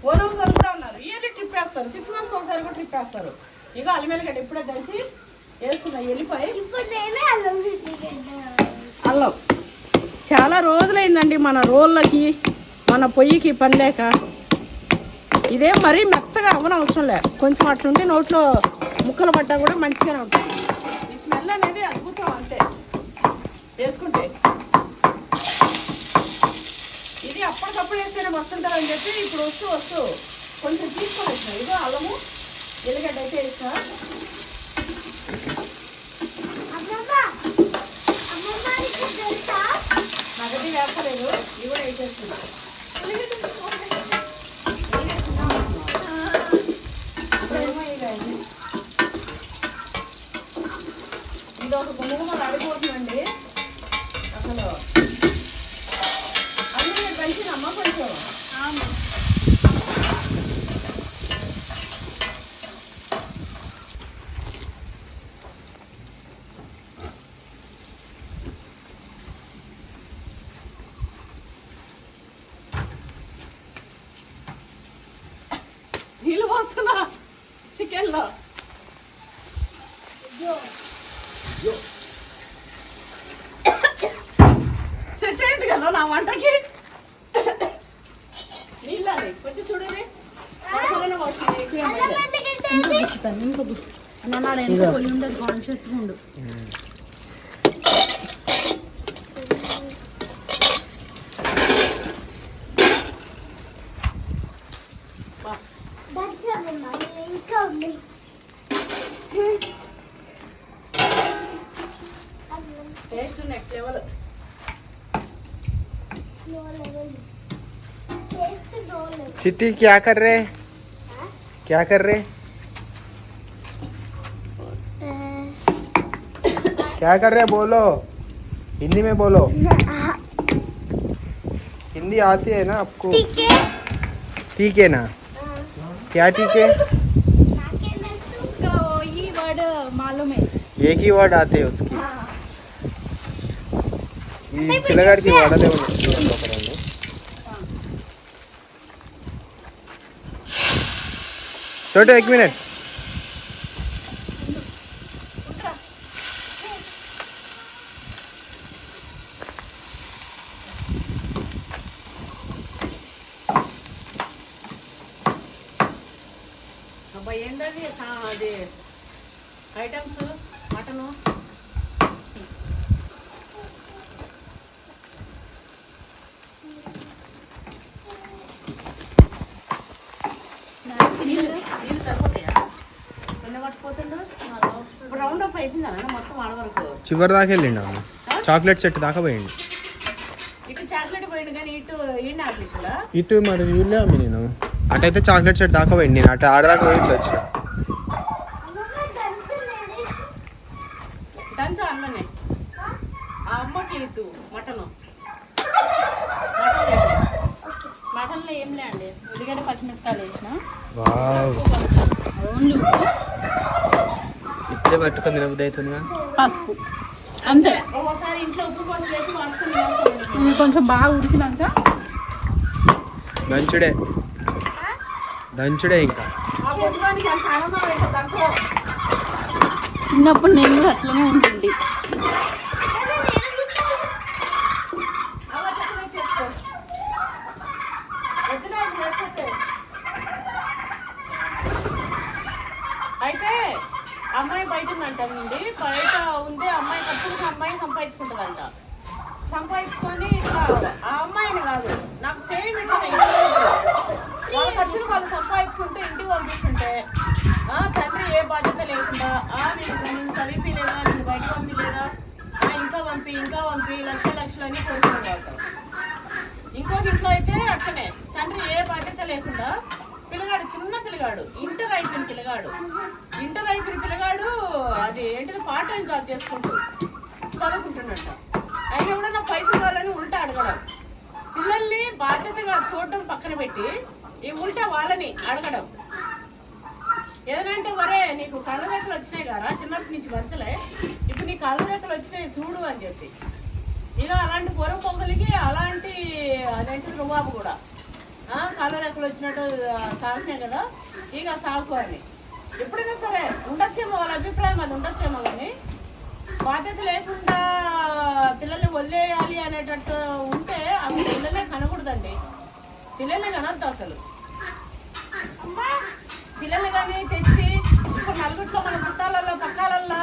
ఓన్ హౌస్ వాళ్ళు కూడా ఉన్నారు. ఇయర్లీ ట్రిప్ వేస్తారు, 6 months ఒకసారి కూడా ట్రిప్ వేస్తారు. ఇక అల్లిమెల్లిగడ్డ ఇప్పుడే దంచి వేస్తున్నాయి. వెళ్ళిపోయి అల్లం చాలా రోజులైందండి మన రోళ్ళకి మన పొయ్యికి పని లేక. ఇదే మరీ మెత్తగా అవ్వనవసరం లే, కొంచెం అట్లుంటే నోట్లో ముక్కలు పడ్డా కూడా మంచిగానే ఉంటుంది. ఈ స్మెల్ అనేది అద్భుతం అంతే వేసుకుంటే. ఇది అప్పటికప్పుడు వేస్తేనే వస్తుంటారు అని చెప్పి ఇప్పుడు వస్తూ కొంచెం తీసుకొని వచ్చిన. ఇదో అల్లము ఎల్లిగడ్డ అయితే వేసిన. నగది వేస్తలేదు, ఇవి కూడా వేసేస్తున్నా. అసలు అన్నీ మంచిదమ్మ కొంచెం. నీళ్ళు పోస్తున్నా చికెన్లో. సెట్ అయింది కదా నా వంటకి. నీళ్ళని కొంచెం చూడండి. పోయి ఉండదు, కాన్షియస్గా ఉండు. ఇంకా ఉంది. Taste next level. चिट्टी क्या कर रहे? क्या कर रहे? क्या कर रहे बोलो, हिंदी में बोलो. हिंदी आती है ना आपको? ठीक है ना? क्या ठीक है? उसका वही वर्ड मालूम है. एक ही वर्ड आते हैं उसकी. ఈ పిల్లగాడికి వాడలే ఉంది. छोटू 1 मिनट. అబ్బా ఏంటది అది ఐటమ్స్ మటను. నీళ్ళు సరిపోతాయా? ఎన్న పట్టుకుపోతుండో ఇప్పుడు రౌండ్ అప్ అయిపోయిందా మొత్తం ఆడ వరకు? చివరి దాకా వెళ్ళిండు అన్న, చాక్లెట్ సెట్ దాకా పోయిండు. ఇటు చాక్లెట్ పోయిండు కానీ ఇటు ఈయన ఆపేసాడా? ఇటు మరి చూడలే అమ్మి నేను. అటైతే చాక్లెట్ సెట్ దాకా పోయింది, నేను అటు ఆడదాకా పోయి ఇట్లా వచ్చిన. దంచు అన్ననే ఆ అమ్మకి ఇటు మటను. మటన్లో ఏం లేండి, ఉల్లిగడ్డ పచ్చిమిరపకాయలు వేసిన, వావ్, ఓన్లీ ఉప్పు, ఇట్లే పట్టుకొని తినబుద్ధి అవుతుందిగా. పసుపు అంతే. ఒకసారి ఇంట్లో ఉప్పు పసుపు వేసి వాడుకొని ఇది కొంచెం బాగా ఉడికినాక దంచుడే దంచుడే. ఇంకా ఆ పొద్దుగానికి అంత ఆనందం అయితే దంచు. చిన్నప్పుడు నేను కూడా అట్లనే ఉంటుంది. అలా చక్కగా చేసుకో. వద్దులే అది లేకపోతే. అయితే అమ్మాయి బయట ఉందంట నుండి, బయట ఉంది అమ్మాయి ఖర్చులకు అమ్మాయి సంపాదించుకుంటుందంట. సంపాదించుకొని ఇట్లా ఆ అమ్మాయిని కాదు నాకు సేమ్ ఇట్లా వాళ్ళ ఖర్చులు వాళ్ళు సంపాదించుకుంటూ ఇంటికి పంపిస్తుంటే తండ్రి ఏ బాధ్యత లేకుండా నేను చదివిలేదా, నేను బయట పంపిలేదా, ఇంకా పంపి లక్షలన్నీ కోరుకునేవాళ్ళు. ఇంకొక ఇంట్లో అయితే అట్లనే తండ్రి ఏ బాధ్యత లేకుండా పిల్లగాడు, చిన్న పిల్లగాడు, ఇంటర్ అయిపోయిన పిల్లగాడు అది ఏంటిది పార్ట్ టైం జాబ్ చేసుకుంటూ చదువుకుంటున్నట్ట. అయినా కూడా నాకు పైసలు కావాలని ఉల్టా అడగడం, పిల్లల్ని బాధ్యతగా చూడడం పక్కన పెట్టి ఈ ఉల్టా వాళ్ళని అడగడం. ఏదంటే వరే నీకు కళ్ళ రేఖలు వచ్చినాయి కదా, చిన్నప్పటి నుంచి మంచలే, ఇప్పుడు నీ కళ్ళ రేఖలు వచ్చినాయి చూడు అని చెప్పి. ఇక అలాంటి పొరం పొంగలికి అలాంటి అదేంటి రుబాబు కూడా కళ్ళ రేఖలు వచ్చినట్టు సాగుతున్నాయి కదా, ఇక సాగు అని. ఎప్పుడైనా సరే ఉండొచ్చేమో, వాళ్ళ అభిప్రాయం అది ఉండొచ్చేమో, కానీ బాధ్యత లేకుండా పిల్లల్ని వదిలేయాలి అనేటట్టు ఉంటే అసలు పిల్లలే కనకూడదండి. పిల్లల్ని కనొద్దు అసలు. పిల్లల్ని కానీ తెచ్చి ఇప్పుడు నలుగురిలో మన చుట్టాలలో పక్కాలల్లో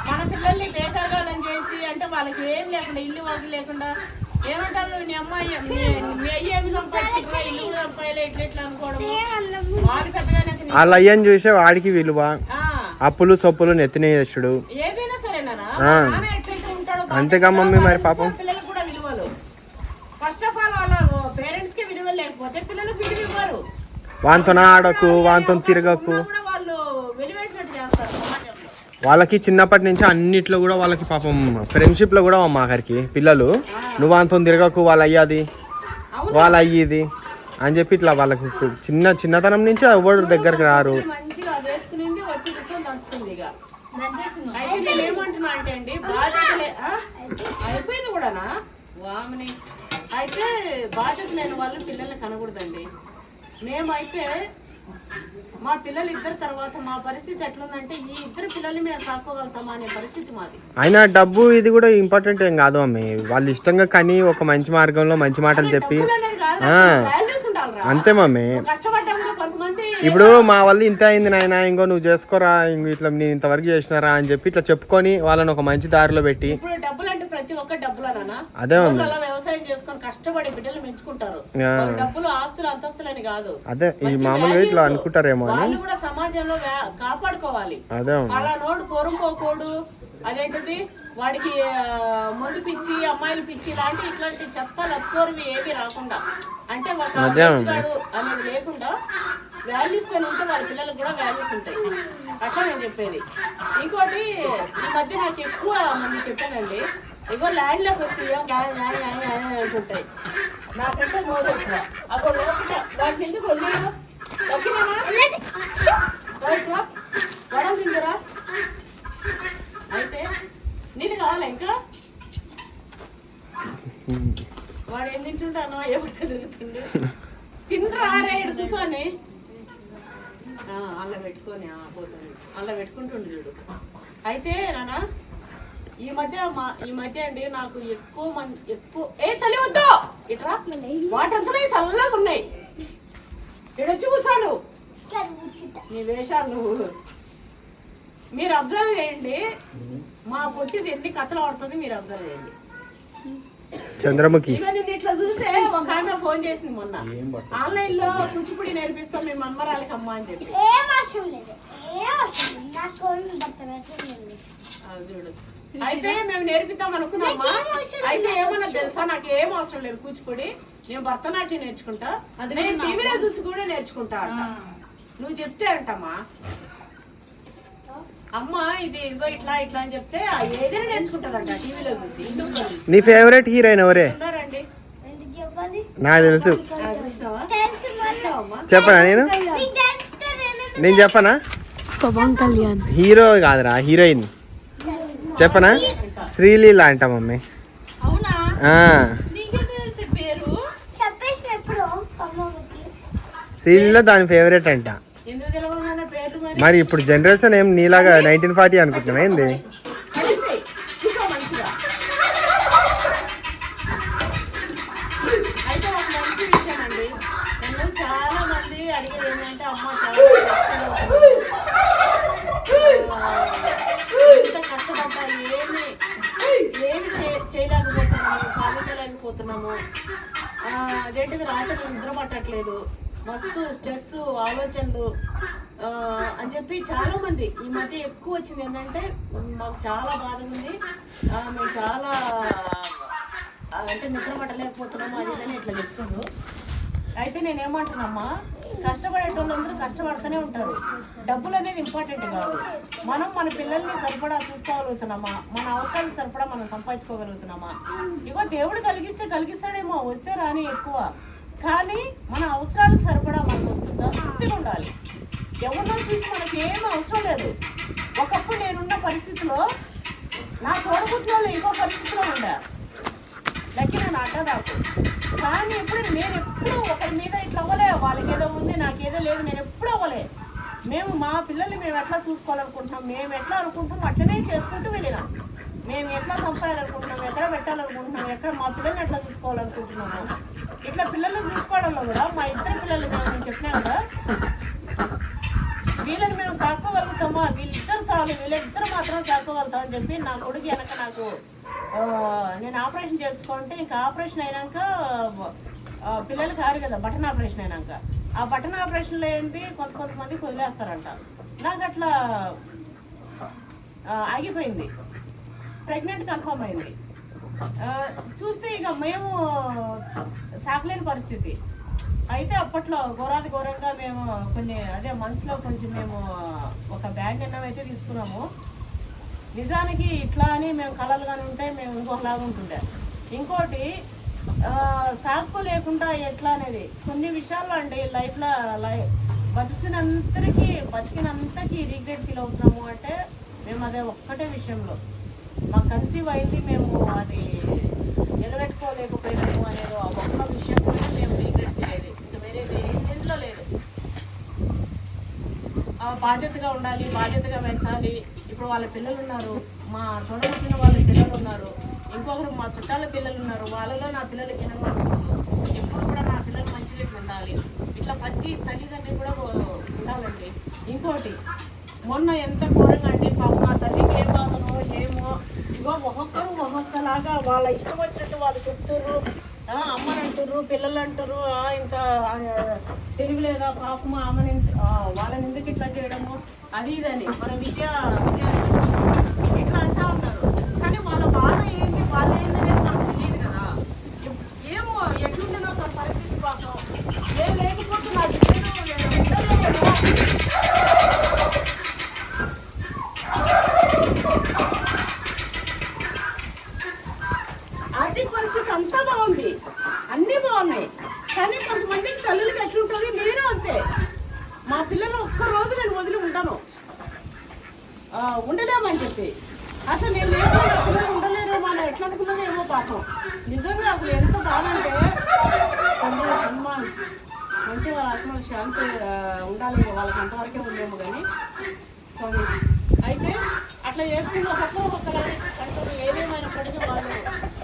మన పిల్లల్ని బేకాగాలని చేసి అంటే వాళ్ళకి ఏం లేకుండా, ఇల్లు వాకి లేకుండా ఏమంటారు, నీ అమ్మాయి మీ అయ్యి ఏమి సంపాదించా, ఇల్లు కూడా సంపాదలే ఇట్లా అనుకోవడం. వాళ్ళు పెద్దగానే వాళ్ళ అయ్యని చూసే వాడికి విలువ, అప్పులు సొప్పులు నెత్తిన చేసుడు, ఏదైనా సరేనా ఎట్లయితే ఉంటాడో అంతేగా మమ్మీ. మరి పాపం పిల్లలకు కూడా విలువలు. ఫస్ట్ ఆఫ్ ఆల్ వాళ్ళ పేరెంట్స్ కి విలువలు లేకపోతే పిల్లలకు విలువ ఇవ్వరు. వాంతో ఆడకు, వాంతో తిరగకు. వాళ్ళు వెలివేసినట్టు చేస్తారు సమాజంలో. వాళ్ళకి చిన్నప్పటి నుంచి అన్నిట్లో కూడా వాళ్ళకి పాపం ఫ్రెండ్షిప్లో కూడా అమ్మ ఆఖరికి పిల్లలు నువ్వు అంత తిరగకు వాళ్ళు అయ్యాది వాళ్ళు అయ్యేది అని చెప్పి ఇట్లా వాళ్ళకి చిన్నతనం నుంచి ఎవరు దగ్గరకు రారు. మంచిగా అది వేసుకునింది వచ్చి కూర్చొని దంచుతుంది ఇక. అయితే నేను ఏమంటున్నా అంటే అండి బాధ్యత అయిపోయింది కూడానా వామిని. అయితే బాధ్యత లేని వాళ్ళు పిల్లల్ని కనకూడదండి. మేమైతే మా పిల్లలు ఇద్దరు తర్వాత మా పరిస్థితి ఎట్లుందంటే ఈ ఇద్దరు పిల్లల్ని మేము సాకోగలుగుతామా అనే పరిస్థితి మాది. అయినా డబ్బు ఇది కూడా ఇంపార్టెంట్ ఏం కాదు అమ్మి. వాళ్ళు ఇష్టంగా కానీ ఒక మంచి మార్గంలో మంచి మాటలు చెప్పి అంతే మమ్మీ. ఇప్పుడు మా వాళ్ళు ఇంత అయింది నాయన ఇంకో నువ్వు చేసుకోరా ఇంకో ఇట్లా నేను ఇంతవరకు చేసినారా అని చెప్పి ఇట్లా చెప్పుకొని వాళ్ళని ఒక మంచి దారిలో పెట్టి డబ్బులు అంటే ప్రతి ఒక్క డబ్బులనా అదే వ్యవసాయం చేసుకొని కష్టపడి బిడ్డలు పెంచుకుంటారు. డబ్బులు ఆస్తులు అంతస్తులని కాదు. అదే ఈ మామూలుగా ఇట్లా అనుకుంటారేమో వాళ్ళు కూడా సమాజంలో కాపాడుకోవాలి. అదే అలా నోడు పొరుంపోకోడు అదేంటిది వాడికి మందు పిచ్చి అమ్మాయిలు పిచ్చి ఇట్లాంటి చెత్త లక్కోరివి ఏవి రాకుండా అంటే ఒక అనేది లేకుండా వాల్యూస్ తో ఉంటే వాళ్ళ పిల్లలకు కూడా వాల్యూస్ ఉంటాయి. అట్లా నేను చెప్పేది. ఇంకోటి ఈ మధ్య నాకు ఎక్కువ మంది చెప్పానండి ఇగో ల్యాండ్ లోకి వస్తాయో అంటుంటాయి. నాకంటే మోదు ఎక్కువ అప్పుడు వాటిని ఎందుకు వదిలేను వడం తిందరా. అయితే నేను కావాలా ఇంకా వాడు ఏం తింటుంటానో ఎవరికి తిరుగుతుండు తిండ్రా రే కూర్చొని అలా పెట్టుకొని పోతుంది అలా పెట్టుకుంటుండు చూడు. అయితే నాన్న ఈ మధ్య అండి నాకు ఎక్కువ తల్లి వద్దు ఇట్రా వాటంతా చల్లగా ఉన్నాయి ఇడొచ్చి కూర్చోను నీ వేషాలు నువ్వు. మీరు అబ్జర్వ్ చేయండి మా పొట్టిది ఎన్ని కథలు ఆడుతుంది మీరు అబ్జర్వ్ చేయండి. చంద్రముఖి ఇక నేను ఇట్లా చూసే ఒక ఆమె ఫోన్ చేసింది మొన్న ఆన్లైన్ లో కూచిపూడి నేర్పిస్తాం మీ మన్మరాలకి అమ్మ అని చెప్పి. చూడు అయితే మేము నేర్పిద్దాం అనుకున్నామా. అయితే ఏమన్నా తెలుసా నాకు ఏం అవసరం లేదు కూచిపూడి నేను భరతనాట్యం నేర్చుకుంటా నేను టీవీలో చూసి కూడా నేర్చుకుంటా అంట. నువ్వు చెప్తే అంటమ్మా అమ్మ ఇది ఇదిగో ఇట్లా ఇట్లా అని చెప్తే ఏదైనా నేర్చుకుంటారంట టీవీలో చూసి. నీ ఫేవరెట్ హీరోయిన్ ఎవరే? నాకు తెలుసు. చెప్పనా నేను చెప్పనా? పవన్ కళ్యాణ్. హీరో కాదురా హీరోయిన్ చెప్పనా? శ్రీలీల అంట మమ్మీ. శ్రీలీల దాని ఫేవరెట్ అంట. మరి ఇప్పుడు జనరేషన్ ఏం నీలాగా 1940 అనుకుంటున్నాం ఏంది? చాలా మంది అడిగేది ఏంటంటే అమ్మ ఎంత కష్టపడ్డా ఏమి చేయలేకపోతున్నాము సాధించలేకపోతున్నాము అదేంటిది రాత్రి నిద్ర పట్టట్లేదు మస్తు స్ట్రెస్ ఆలోచనలు అని చెప్పి చాలా మంది ఈ మధ్య ఎక్కువ వచ్చింది ఏంటంటే మాకు చాలా బాధగా ఉంది మేము చాలా అంటే నిద్ర పట్టలేకపోతున్నాము అది ఇదని ఇట్లా చెప్తున్నారు. అయితే నేనేమంటున్నామ్మా కష్టపడేటోళ్ళందరూ కష్టపడుతూనే ఉంటారు. డబ్బులు అనేది ఇంపార్టెంట్ కాదు. మనం మన పిల్లల్ని సరిపడా చూసుకోగలుగుతున్నామా మన అవసరాలకు సరిపడా మనం సంపాదించుకోగలుగుతున్నామా? ఇగో దేవుడు కలిగిస్తాడేమో వస్తే రాని ఎక్కువ కానీ మన అవసరాలకు సరిపడా మనకు వస్తుందా తృప్తిగా ఉండాలి. ఎవరినో చూసి మనకి ఏం అవసరం లేదు. ఒకప్పుడు నేనున్న పరిస్థితిలో నా తోడబుట్టిన ఇంకో పరిస్థితిలో ఉండా లెక్కిన నాట నాకు కానీ నేను ఎప్పుడు ఒకరి మీద ఇట్లా అవ్వలే. వాళ్ళకి ఏదో ఉంది నాకేదో లేదు నేను ఎప్పుడు అవ్వలే. మేము మా పిల్లల్ని మేము ఎట్లా చూసుకోవాలనుకుంటున్నాం మేము ఎట్లా అనుకుంటున్నాం అట్లనే చేసుకుంటూ వెళ్ళినాం. మేము ఎట్లా సంపాదాలనుకుంటున్నాం ఎక్కడ పెట్టాలనుకుంటున్నాం ఎక్కడ మా పిల్లల్ని ఎట్లా చూసుకోవాలనుకుంటున్నాము. ఇట్లా పిల్లల్ని చూసుకోవడంలో కూడా మా ఇద్దరు పిల్లలు నేను చెప్పినా కదా వీళ్ళని మేము సాకోగలుగుతామా వీళ్ళిద్దరు చాలు వీళ్ళిద్దరు మాత్రం సాకోగలుగుతామని చెప్పి నా కొడుకు వెనక నాకు నేను ఆపరేషన్ చేయించుకుంటే ఇంకా ఆపరేషన్ అయినాక పిల్లలు కారు కదా బటన్ ఆపరేషన్ అయినాక ఆ బటన్ ఆపరేషన్లో ఏంటి కొంతమంది వదిలేస్తారంట. నాకు అట్లా ఆగిపోయింది. ప్రెగ్నెంట్ కన్ఫర్మ్ అయింది. చూస్తే ఇక మేము సాకలేని పరిస్థితి. అయితే అప్పట్లో ఘోరంగా మేము కొన్ని మనసులో కొంచెం మేము ఒక బ్యాగ్ అన్నం అయితే తీసుకున్నాము. నిజానికి ఇట్లా అని మేము కలలు కానీ ఉంటే మేము ఇంకొకలాగా ఉంటుండే. ఇంకోటి సాకు లేకుండా ఎట్లా అనేది కొన్ని విషయాల్లో అండి లైఫ్లో బతికినంతకి రిగ్రెట్ ఫీల్ అవుతున్నాము అంటే మేము అదే ఒక్కటే విషయంలో మాకు కన్సీవ్ అయింది, మేము అది నిలబెట్టుకోలేకపోయినాము అనేది ఆ ఒక్క విషయంలోనే మేము రిగ్రెట్ ఫీల్ అయ్యేది. ఇంకా వేరేది ఇంట్లో లేదు. బాధ్యతగా ఉండాలి, బాధ్యతగా పెంచాలి. ఇప్పుడు వాళ్ళ పిల్లలు ఉన్నారు, మా తొడబుట్టిన వాళ్ళ పిల్లలు ఉన్నారు, ఇంకొకరు మా చుట్టాల పిల్లలు ఉన్నారు, వాళ్ళలో నా పిల్లలకి ఎప్పుడు కూడా నా పిల్లలు మంచిగా ఉండాలి. ఇట్లా ప్రతి తల్లిదండ్రులు కూడా ఉండాలండి. ఇంకోటి మొన్న ఎంత ఘోరంగా అంటే పాప మా తల్లికి ఏం బాధనో ఏమో ఇగో ఒక్కొక్కలాగా వాళ్ళ ఇష్టం వచ్చినట్టు వాళ్ళు చెప్తుర్రు, అమ్మని అంటుర్రు, పిల్లలు అంటారు, ఇంత తెలియలేదా పాపము ఆమెని వాళ్ళని ఎందుకు ఇట్లా చేయడము అది ఇదని మన విజయ ఇట్లా అంటా ఉన్నారు. కానీ వాళ్ళ బాధ ఏంటి, వాళ్ళ ఏంటనేది మనకు తెలియదు కదా. ఏమో ఎట్లుండేనో తన పరిస్థితి పాపం లేకపోతే నా ఆర్థిక పరిస్థితి అంతా బాగుంది, అన్నీ బాగున్నాయి. కానీ కొంతమందికి తల్లులకి ఎట్లుంటుంది, నేను అంతే. మా పిల్లలు ఒక్కరోజు నేను వదిలి ఉంటాను, ఉండలేమని చెప్పి. అసలు నేను లేకుండా పిల్లలు ఉండలేరు మనం ఎట్లా అనుకున్నదో ఏమో పాపం. నిజంగా అసలు ఎంత బాధ అంటే హనుమాన్ మంచిగా ఆత్మ శాంతి ఉండాలి, వాళ్ళకి అంతవరకే ఉందేమో కానీ స్వామి. అయితే అట్లా చేసుకుని ఒక్కొక్కరు ఏదేమైనప్పటికీ వాళ్ళు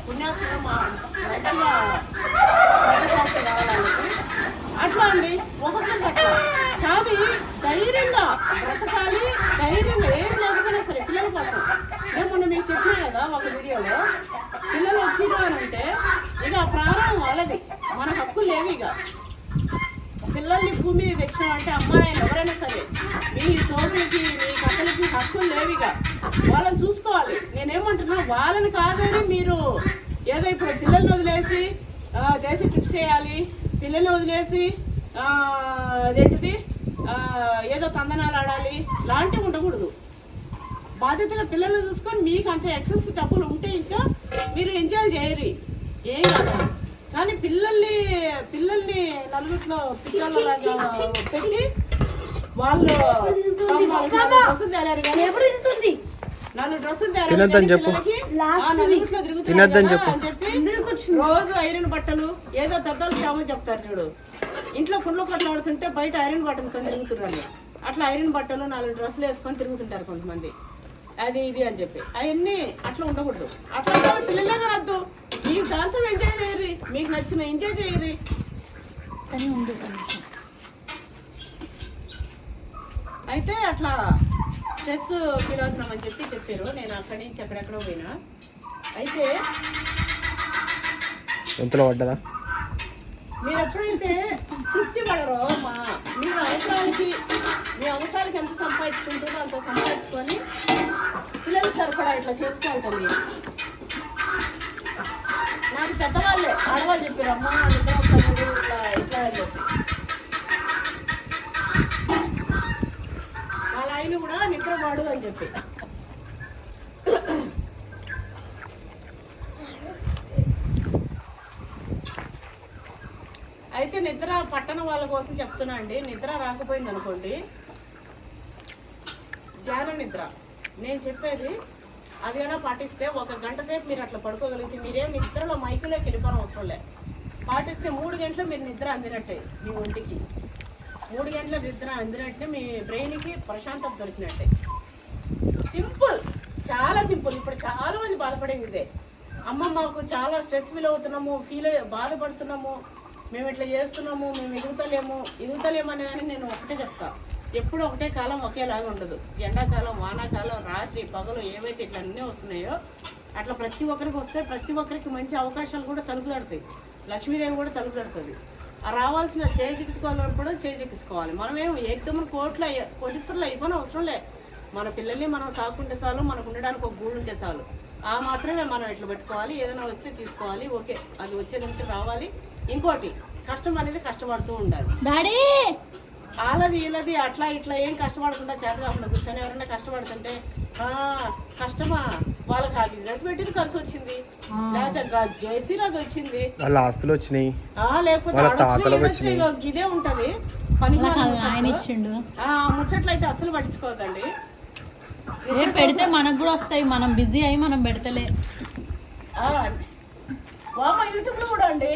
పుణ్యాత్మ మంచిగా కావాలని అట్లా అండి. ఒక్కొక్కరు అట్లా కానీ ధైర్యంగా బ్రతకాలి, ధైర్యంగా ఏం లేకపోయినా సరే పిల్లల కోసం. నేను మొన్న మీకు చెప్పినా కదా ఒక వీడియోలో, పిల్లలు వచ్చిరు అని అంటే ఇక ఆ ప్రాణం వాళ్ళది, మన హక్కులు లేవు. ఇక పిల్లల్ని భూమి మీద తెచ్చినామంటే అమ్మాయి ఎవరైనా సరే మీ సోదరికి మీ కథలకి హక్కులు లేవు. ఇక వాళ్ళని చూసుకోవాలి. నేనేమంటున్నా వాళ్ళని కాదని మీరు ఏదో ఇప్పుడు పిల్లల్ని వదిలేసి దేశ ట్రిప్స్ చేయాలి, పిల్లల్ని వదిలేసి అదేంటిది ఏదో తందనాలు ఆడాలి లాంటివి ఉండకూడదు. బాధ్యతగా పిల్లల్ని చూసుకొని మీకు అంత ఎక్సెస్ డబ్బులు ఉంటే ఇంకా మీరు ఎంజాయ్ చేయరు, ఏం కాదు. కానీ పిల్లల్ని నలుగురిలో పిచ్చోళ్ళలాగా పెట్టి వాళ్ళు డ్రెస్సులు తేలారు కానీ 4 డ్రెస్సులు తేలారని చెప్పి రోజు ఐరన్ బట్టలు ఏదో పెద్దలు క్షేమం చెప్తారు చూడు, ఇంట్లో కుండ్లు కొట్లాడుతుంటే బయట ఐరన్ బట్టలతో తిరుగుతున్నారు. అట్లా ఐరన్ బట్టలు 4 డ్రెస్సులు వేసుకొని తిరుగుతుంటారు కొంతమంది, అది ఇది అని చెప్పి. అవన్నీ అట్లా ఉండకూడదు. అట్లా పిల్లలే కనద్దు, మీకు దాంతో ఎంజాయ్ చేయరు, మీకు నచ్చిన ఎంజాయ్ చేయరు. అయితే అట్లా స్ట్రెస్ ఫీల్ అవుతున్నామని చెప్పారు. నేను అక్కడి నుంచి ఎక్కడెక్కడో పోయినా. అయితే ఎంతలో పడ్డదా, మీరు ఎప్పుడైతే తృప్తి పడరో మీ అవసరాలకి ఎంత సంపాదించుకుంటుందో అంత సంపాదించుకొని పిల్లలకు సరిపడా ఇట్లా చేసుకోవాలి తల్లి. నాకు పెద్దవాళ్ళే ఆడవాళ్ళు చెప్పారు, అమ్మ నిద్ర వస్తాను ఇట్లా అని చెప్పి. వాళ్ళ ఆయన కూడా నిద్రపాడు అని చెప్పి. అయితే నిద్ర పట్టణ వాళ్ళ కోసం చెప్తున్నా అండి. నిద్ర రాకపోయింది అనుకోండి, ధ్యాన నిద్ర నేను చెప్పేది అది అయినా పాటిస్తే 1 గంట సేపు మీరు అట్లా పడుకోగలిగితే మీరేం నిద్రలో మైకులోకి వెళ్ళిపోవడం అవసరం లే. పాటిస్తే 3 గంటలు మీరు నిద్ర అందినట్టే, మీ ఒంటికి 3 గంటల నిద్ర అందినట్టే, మీ బ్రెయిన్కి ప్రశాంతత దొరికినట్టే. సింపుల్, చాలా సింపుల్. ఇప్పుడు చాలా మంది బాధపడేది ఇదే, అమ్మ మాకు చాలా స్ట్రెస్ ఫీల్ అవుతున్నాము, బాధపడుతున్నాము, మేము ఇట్లా చేస్తున్నాము, మేము ఎదుగుతలేము అనేదాన్ని నేను ఒకటే చెప్తా. ఎప్పుడు ఒకటే కాలం ఒకేలాగా ఉండదు. ఎండాకాలం, వానాకాలం, రాత్రి పగలు ఏవైతే ఇట్లా అన్నీ వస్తున్నాయో అట్లా ప్రతి ఒక్కరికి వస్తే ప్రతి ఒక్కరికి మంచి అవకాశాలు కూడా తలుపు తడుతాయి. లక్ష్మీదేవి కూడా తలుపు తడుతుంది. రావాల్సిన చేజిక్కించుకోవాలని కూడా చేజిక్కించుకోవాలి. మనమేం ఏకదమ్మున కోటీశ్వరులు అయిపోయిన అవసరం లే. మన పిల్లల్ని మనం సాకుంటే చాలు, మనకు ఉండడానికి ఒక గూడు ఉంటే చాలు. ఆ మాత్రమే మనం ఇట్లా పెట్టుకోవాలి. ఏదైనా వస్తే తీసుకోవాలి, ఓకే అది వచ్చేదంటే రావాలి. ఇంకోటి కష్టం అనేది కష్టపడుతూ ఉండాలి. డాడీ వాళ్ళది వీళ్ళది అట్లా ఇట్లా ఏం కష్టపడకుండా చేత కాకుండా కూర్చొని ఎవరైనా కష్టపడుతుంటే కష్టమా వాళ్ళకి ఆ బిజినెస్ పెట్టి కలిసి వచ్చింది, లేకపోతే జయశ్రీరాజ్ వచ్చింది, వాళ్ళ ఆస్తులు వచ్చినాయి, లేకపోతే వాళ్ళ ఆడొచ్చినాయి, తాతలకు ఏడొచ్చినాయి, ఇగో ఇదే ఉంటది పని. ఆయన ఇచ్చిండు. ముచ్చట్లు అయితే అస్సలు పట్టించుకోవద్దండి. పెడితే మనకు కూడా వస్తాయి, మనం బిజీ అయ్యి మనం పెడతలే. యూట్యూబ్ లో కూడా అండి,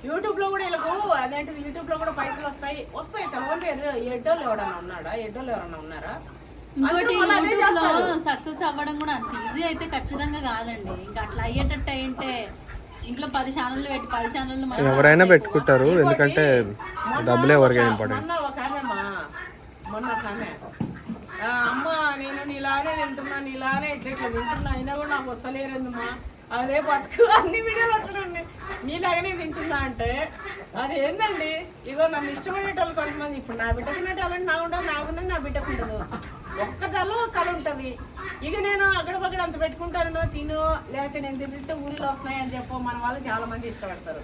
యూట్యూబ్ లో కూడా వీళ్ళకు అదేంటిది, యూట్యూబ్ లో కూడా పైసలు వస్తాయి. తర్వాత ఎడ్డోళ్ళు ఎవరన్నా ఉన్నాడా, ఎడ్డోళ్ళు ఎవరన్నా ఉన్నారా? ఇంకోటి యూట్యూబ్ లో సక్సెస్ అవ్వడం కూడా అంత ఈజీ అయితే ఖచ్చితంగా కాదండి. ఇంకా అట్లా అయ్యేటట్టు అయ్యింటే ఇంట్లో 10 ఛానళ్ళు పెట్టి 10 ఛానళ్ళు ఎవరైనా పెట్టుకుంటారు, ఎందుకంటే డబ్బులు ఎవరికైనా ఇంపార్టెంట్. మొన్న ఒక ఆమె అమ్మ నేను నీలానే తింటున్నా, నీలానే ఇట్లా తింటున్నా, అయినా కూడా నాకు వస్తలేరేందమ్మా, అదే బతుకు అన్ని వీడియోలు వస్తున్నాండి, మీలాగనే తింటున్నా అంటే అది ఏందండి? ఇగో నన్ను ఇష్టపడేటోళ్ళు కొంతమంది, ఇప్పుడు నా బిడ్డ తినేటోళ్ళంటే నా ఉండదు, నాకున్నది నా బిడ్డకు ఉండదు, ఒక్కదాలో కళ ఉంటుంది. ఇక నేను అక్కడపక్కడ అంత పెట్టుకుంటానో తినో, లేకపోతే నేను తింటే ఊరిలో వస్తున్నాయి అని చెప్పో మన వాళ్ళు చాలా మంది ఇష్టపడతారు.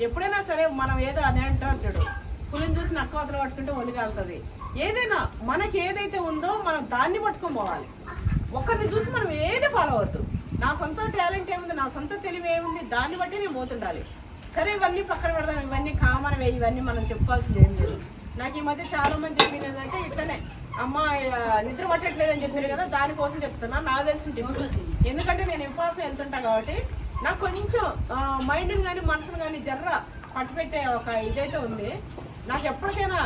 ఎప్పుడైనా సరే మనం ఏదో అదే అంటారు చూడు, పులిని చూసి నక్కవతలు పట్టుకుంటే ఒళ్ళు కాలుతుంది. ఏదైనా మనకి ఏదైతే ఉందో మనం దాన్ని పట్టుకొని పోవాలి. ఒకరిని చూసి మనం ఏది ఫాలో అవద్దు. నా సొంత టాలెంట్ ఏముంది, నా సొంత తెలివి ఏముంది, దాన్ని బట్టి నేను పోతుండాలి. సరే ఇవన్నీ పక్కన పెడదాం, ఇవన్నీ కామనవే, ఇవన్నీ మనం చెప్పుకోవాల్సింది ఏం లేదు. నాకు ఈ మధ్య చాలా మంది చెప్పింది ఏంటంటే ఇట్లనే అమ్మ నిద్ర పట్టట్లేదని చెప్పారు కదా, దానికోసం చెప్తున్నా. నాకు తెలిసిన టిప్, ఎందుకంటే నేను ఉపవాసం వెళ్తుంటా కాబట్టి నాకు కొంచెం మైండ్ని కానీ మనసును కానీ జర్ర పట్టుపెట్టే ఒక ఇదైతే ఉంది. నాకు ఎప్పటికైనా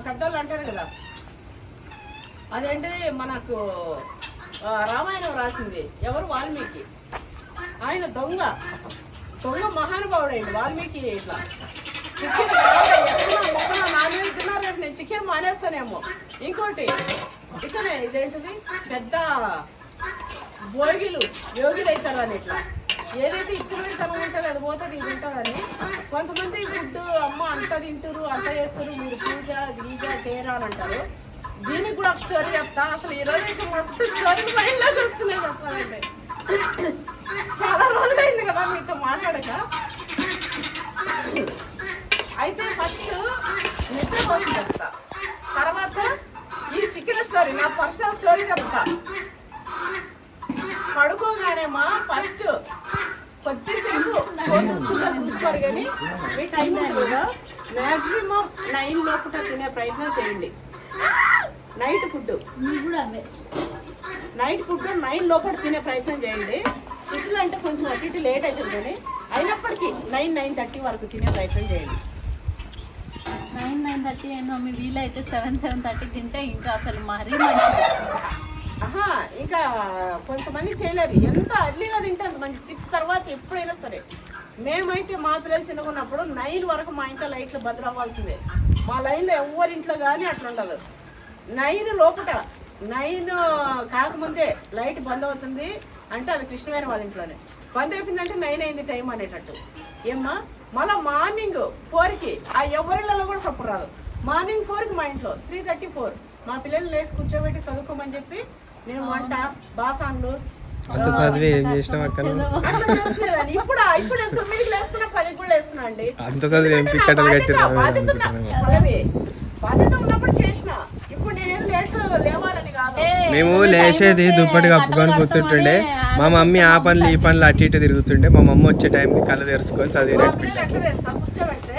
పెద్దవాళ్ళు అంటారు కదా, అదేంటి మనకు రామాయణం రాసింది ఎవరు? వాల్మీకి. ఆయన దొంగ మహానుభావుడు. వాల్మీకి ఇట్లా చికెన్ మొక్కన నాన్ వెజ్ తిన్నారు, రేపు నేను చికెన్ మానేస్తానేమో. ఇంకోటి ఇట్లనే ఇదేంటిది పెద్ద యోగులు అవుతారని, ఇట్లా ఏదైతే ఇచ్చిన తనం ఉంటుంది అది పోతుంది, ఇది ఉంటుందని. కొంతమంది ఫుడ్ అమ్మ అంత తింటారు, అంత చేస్తారు, మీరు పూజ గీజ చేయరా అని అంటారు. దీనికి కూడా ఒక స్టోరీ చెప్తా. అసలు ఈ రోజు ఇంకా మస్తు స్టోరీ మైండ్లోకి వస్తున్నాయి చెప్పాలంటే. చాలా రోజులైంది కదా మీతో మాట్లాడక. అయితే ఫస్ట్ నిద్ర కోసం చెప్తా, తర్వాత ఈ చికెన్ స్టోరీ, నా పర్సనల్ స్టోరీ చెప్తా. పడుకోగానేమా ఫస్ట్ కొద్దిసేపు ఫోన్ చూసుకోరు కానీ మీ టైం ఉంటుంది కదా, మ్యాక్సిమం 9 లోపల తినే ప్రయత్నం చేయండి. నైట్ ఫుడ్ 9 లోపల తినే ప్రయత్నం చేయండి. సిటీలో అంటే కొంచెం అటు ఇటు లేట్ అవుతుంది కానీ అయినప్పటికీ 9-9:30 వరకు తినే ప్రయత్నం చేయండి. 9-9:30 ఏమో మీ వీలైతే 7-7:30 తింటే ఇంకా అసలు మరీ మంచిది. ఇంకా కొంతమంది చేయలేరు, ఎంత అర్లీగా తింటే అంత మంచి. 6 తర్వాత ఎప్పుడైనా సరే. మేమైతే మా పిల్లలు చిన్నకున్నప్పుడు 9 వరకు మా ఇంట్లో లైట్లు బదులు అవ్వాల్సిందే. మా లైన్లో ఎవరింట్లో కానీ అట్లా ఉండదు. 9 లోపల 9 కాకముందే లైట్ బంద్ అవుతుంది అంటే అది కృష్ణవేణి వాళ్ళ ఇంట్లోనే. బంద్ అయిపోయిందంటే 9 అయింది టైం అనేటట్టు. ఏమ్మా మళ్ళీ మార్నింగ్ 4కి ఎవరిళ్ళలో కూడా సప్పుడు రాదు. మార్నింగ్ 4కి మా ఇంట్లో 3:34 మా పిల్లలు లేచి కూర్చోబెట్టి చదువుకోమని చెప్పి నేను వంట బాసాన్లు అంత చదివి ఏం చేసినావు అక్కడ? అట్లా చేసుకునేదాన్ని. ఇప్పుడు నేను 9కి లేస్తున్నా, 10కి కూడా లేస్తున్నా అండి. అంత చదివి ఏం పిక్కటలు బాధ్యత ఉన్నప్పుడు చేసిన. ఇప్పుడు నేనేం లేవాలని కాదు. మేము లేచేది దుప్పటి కప్పుకొని కూర్చుంటుండే, మా మమ్మీ ఆ పనులు ఈ పనులు అటు ఇటు తిరుగుతుండే. మా మమ్మీ వచ్చే టైంకి కళ్ళు తెరుచుకొని చదివి ఎట్లా తెలుసా, కూర్చోబెడితే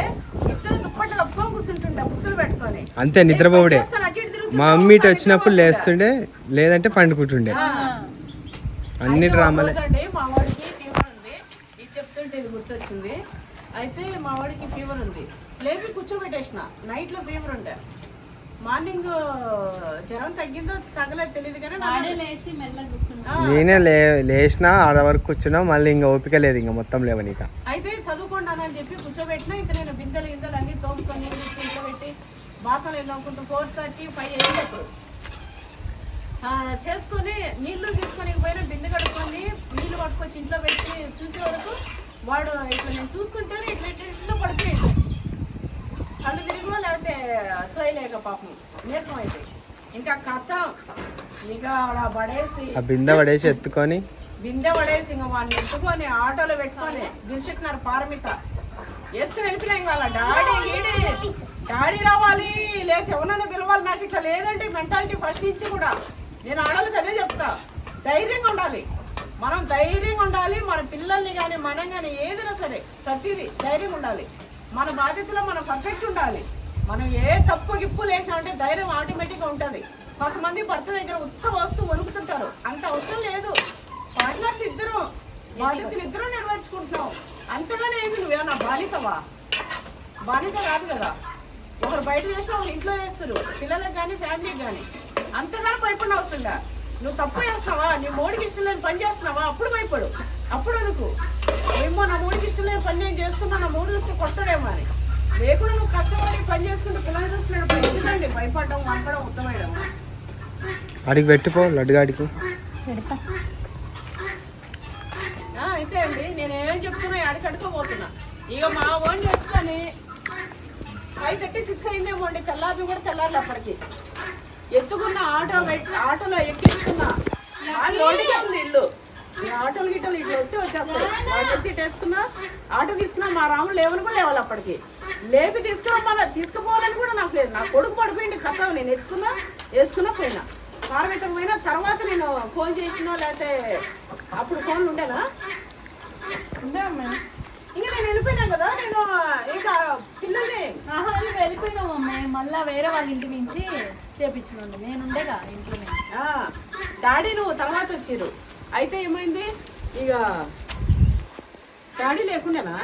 ఇద్దరు దుప్పటి కప్పుకొని కూర్చుంటుండే బుక్కులు పెట్టుకొని. అంతే, నిద్రపోవుడే. మా మమ్మీ ఇటు వచ్చినప్పుడు లేస్తుండే, లేదంటే పండుకుంటుండే. అన్ని డ్రామాలే. మా వాడికి ఫీవర్ ఉంది, ఇది చెప్తుంటే ఇది గుర్తొచ్చింది. అయితే మా వాడికి ఫీవర్ ఉంది, లేపి కూర్చోబెట్టేసిన. నైట్లో ఫీవర్ ఉంటే మార్నింగ్ జ్వరం తగ్గిందో తగ్గలేదు తెలియదు కానీ నేనే లేచిన ఆడ వరకు కూర్చున్నా, మళ్ళీ ఇంకా ఓపిక లేదు ఇంకా మొత్తం లేవనిక. అయితే చదువుకుంటానని చెప్పి కూర్చోబెట్టినా. ఇంకా నేను బిందెలు అన్ని తోముకొని ఇంట్లో పెట్టి బాసనలు వెళ్ళనుకుంటూ 4:30-5 అయ్యేటప్పుడు చేసుకొని నీళ్లు తీసుకొని పోయినా బిందె కడుక్కొని నీళ్లు పట్టుకొచ్చి ఇంట్లో పెట్టి చూసే వరకు వాడు ఇట్లా నేను చూస్తుంటేనే ఇట్లా పడిపోయాడు. కళ్ళు తిరిగో లేకపోతే సోయలేక పాపం నీరసం అయిపోయి ఇంకా కథ ఇక అలా పడేసి బిందె పడేసి ఎత్తుకొని ఇంకా వాడిని ఎత్తుకొని ఆటోలో పెట్టుకొని దిల్షుక్నగర్ పారమిత వేసుకుని వెళ్ళిపోయినా. వాళ్ళ డాడీ రావాలి లేకపోతే ఎవరన్నా పిలవాలి. నాకు ఇట్లా లేదండి మెంటాలిటీ ఫస్ట్ నుంచి కూడా. నేను ఆడవాళ్ళకి అదే చెప్తా, ధైర్యంగా ఉండాలి. మనం ధైర్యంగా ఉండాలి. మన పిల్లల్ని కానీ మనం కానీ ఏదైనా సరే ప్రతిదీ ధైర్యంగా ఉండాలి. మన బాధ్యతలో మనం పర్ఫెక్ట్ ఉండాలి. మనం ఏ తప్పు గిప్పు లేకుండా ఉంటే ధైర్యం ఆటోమేటిక్గా ఉంటుంది. కొంతమంది భర్త దగ్గర వస్తూ వణుకుతుంటారు. అంత అవసరం లేదు. పార్ట్నర్స్ ఇద్దరు బాధ్యతలు ఇద్దరు నెరవేర్చుకుంటున్నాం. అంతగానే ఏది నువ్వేమన్నా బానిసవా? బానిస కాదు కదా. ఒకరు బయట చేసినా ఒకరు ఇంట్లో చేస్తారు, పిల్లలకు కానీ ఫ్యామిలీకి కానీ. అంతగానో భయపడిన అవసరం లే. నువ్వు తప్పు చేస్తున్నావా, నీ మూడికి ఇష్టం లేని పని చేస్తున్నావా, అప్పుడు భయపడు. అప్పుడు అనుకు ఏమో నా మూడికి ఇష్టం లేని పని నేను చేస్తున్నా, నా మూడు చూస్తే కొట్టడేమో అని. లేకుండా నువ్వు కష్టపడి పని చేసుకుంటూ పిల్లలు చూస్తున్నాడు. ఎందుకండి భయపడడం, వంపడం, ఉచ్చమేయడం? అడిగి పెట్టిపో లడ్డుగాడికి. అయితే అండి నేను ఏమేం చెప్తున్నా అడికడుకోబోతున్నా. ఇక మా ఓన్ చేసుకొని 5:36 అయిందేమో అండి. తెల్లారి కూడా తెల్లారులు అప్పటికి ఎత్తుకున్న ఆటోలో ఎక్కించుకున్నా. రోడ్డుకే ఉంది ఇల్లు. ఈ ఆటోలు గిట్టలు ఇట్లా వస్తే వచ్చేస్తాయి. ఎత్తి ఇట్టేసుకున్నా, ఆటో తీసుకున్నా. మా రాములు లేవని కూడా లేవాలి. అప్పటికి లేపి తీసుకుపోవాలని కూడా నాకు లేదు. నా కొడుకు పడిపోయింది కథ. నేను వేసుకున్నా పోయినా. కారమెట్టకు పోయినా తర్వాత నేను ఫోన్ చేసినా, లేకపోతే అప్పుడు ఫోన్లు ఉండేనా? ఉండే అమ్మాయి. ఇంకా నేను వెళ్ళిపోయినా కదా. నేను ఇంకా పిల్లల్ని నువ్వు వెళ్ళిపోయినావు అమ్మాయి. మళ్ళీ వేరే వాళ్ళ ఇంటి నుంచి చేపించినండి. నేను ఉండేగా ఇంట్లోనే. డాడీ నువ్వు తర్వాత వచ్చారు. అయితే ఏమైంది, ఇక డాడీ లేకుండానా?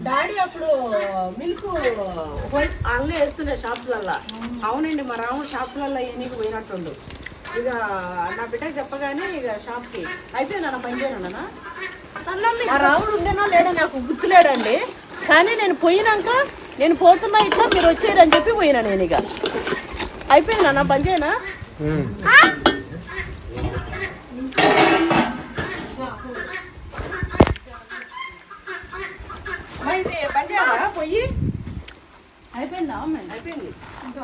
డాడీ అప్పుడు మిల్క్ అన్నీ వేస్తుండే షాప్స్లల్లా. అవునండి, మా రాము షాప్స్లల్లో ఎన్నికి పోయినట్టుండు. ఇక నా బిడ్డకి చెప్పగానే ఇక షాప్కి అయిపోయింది. నా పని చేయనున్నా. మా రాముడు ఉండేనా లేడా నాకు గుర్తులేడండి. కానీ నేను పోయినాక నేను పోతున్నా ఇట్లా మీరు వచ్చారని చెప్పి పోయినా. నేను ఇక అయిపోయింది. నా పని చేయనా? అయితే పని చేయాలా? పోయి అయిపోయిందా అమ్మాయి? అయిపోయింది. ఇంకా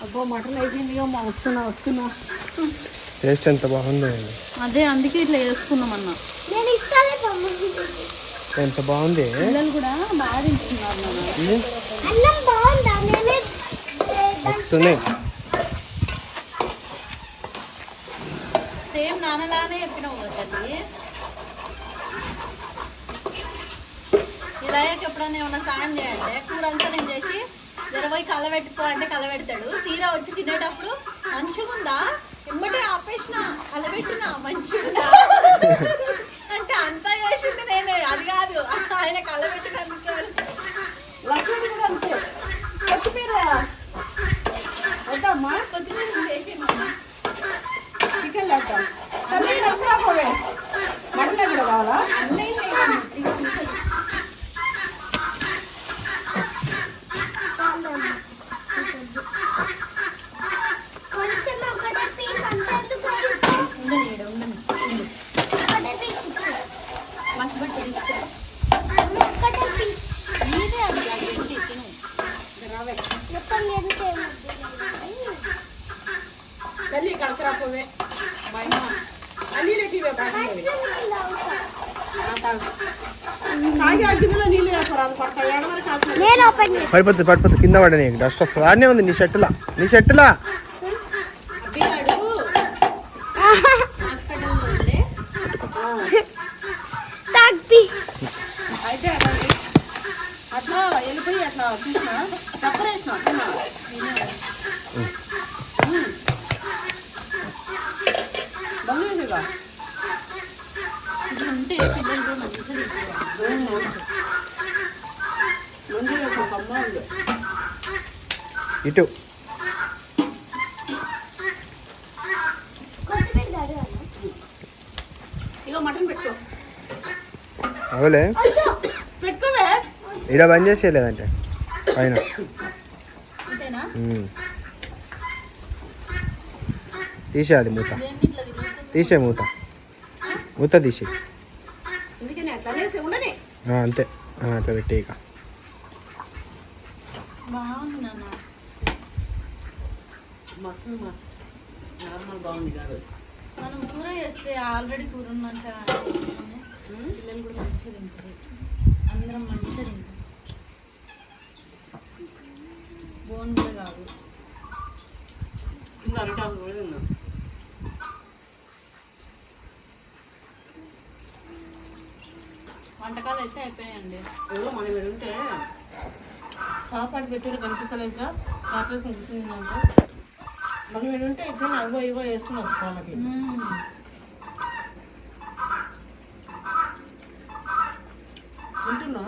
అబ్బో మటన్ అయిపోయింది. వస్తున్నా. టేస్ట్ ఎంత బాగుంది. అదే అందుకే ఇట్లా వేసుకున్నాం అన్న. నేను ఇస్తానే ఎంత బాగుంది. పిల్లలు కూడా బాగా తింటున్నారు నాన్న. అన్నం బాగుందా? నేనే వస్తున్నాయి. సేమ్ నాన్నలానే చెప్పినావు కదా తల్లి. ఇలా ఎప్పుడన్నా ఏమన్నా సాయం చేయాలంటే కూర అంతా నేను చేసి 20 కలబెట్టుకో అంటే కలబెడతాడు. తీరా వచ్చి తినేటప్పుడు మంచిగుందా ఎమ్మటే ఆపేసిన కలబెట్టినా మంచిగుందా అంటే అంతా చేసింది నేనే. అది కాదు ఆయన కలబెట్టినందుకు. లక్ష్మణ్ కూడా అంతే. కొత్తిమీర వద్దమ్మా, కొద్దిగా చేసి చికెన్ లేద్దాం. పోవే మటన్ కూడా కావాలా? అన్నీ కొంచెం ఒకటే పీస్ అంతెందుకు ఉండని ఒకటే పీస్ మర్చిపెట్టి ఒకటే పీస్ నీదే అది ఏంటి తిను. రావే మొత్తం ఎందుకు తల్లి కడకరా పోవే. అన్నీ టీవే తాగి ఆ గిన్నెలో నీళ్ళు వేస్తారు. అది పడతా ఏడవరకు నేను ఓపెన్ చేస్తాను. పడిపోతుంది కింద పడ. నీకు డస్ట్ వస్తుంది. ఆడనే ఉంది నీ షర్టులా. అబ్బిగాడు హాస్పిటల్లో ఉండే. తాగ్పి అయితే అట్లా వెళ్ళిపోయి అట్లా చూసిన చప్పరేసిన బంగారుగా ఇది ఉంటే పిల్లలు కూడా మంచిగా తింటారు. మంచిగా కమ్మాలు ఇటు కొత్తిమీర అన్న ఇక మటన్ పెట్టుకో. అవలే పెట్టుకోవే. ఇలా బంద్ చేసేయలేదంటే పైన అంతేనా? తీసేయాలి మూత. దేన్ని ఇట్లా తిరుగుతుంది? తీసే మూత తీసే. ఎందుకని అట్లా చేసి ఉండని. అంతే అట్లా పెట్టి ఇక బాగుంది నాన్న. మస్తు నార్మల్ బాగుంది కాదు. మనం కూర చేస్తే ఆల్రెడీ కూర ఉన్నంత పిల్లలు కూడా మంచిగా తింటారు, అందరం మంచిగా తింటాం. బోన్ కూడా కాదు. కింద అరటాకు కూడా తిన్నాం. వంటకాలు అయితే అయిపోయాయండి. ఎవరో మనం మీద ఉంటే సాపాటు పెట్టారు కనిపిస్తలేక సాపేసి కూర్చుందంటే మనం మీద ఉంటే ఇప్పుడు అవ్వ ఇవ్వ వేసుకుని వస్తాళ్ళకి. వింటున్నా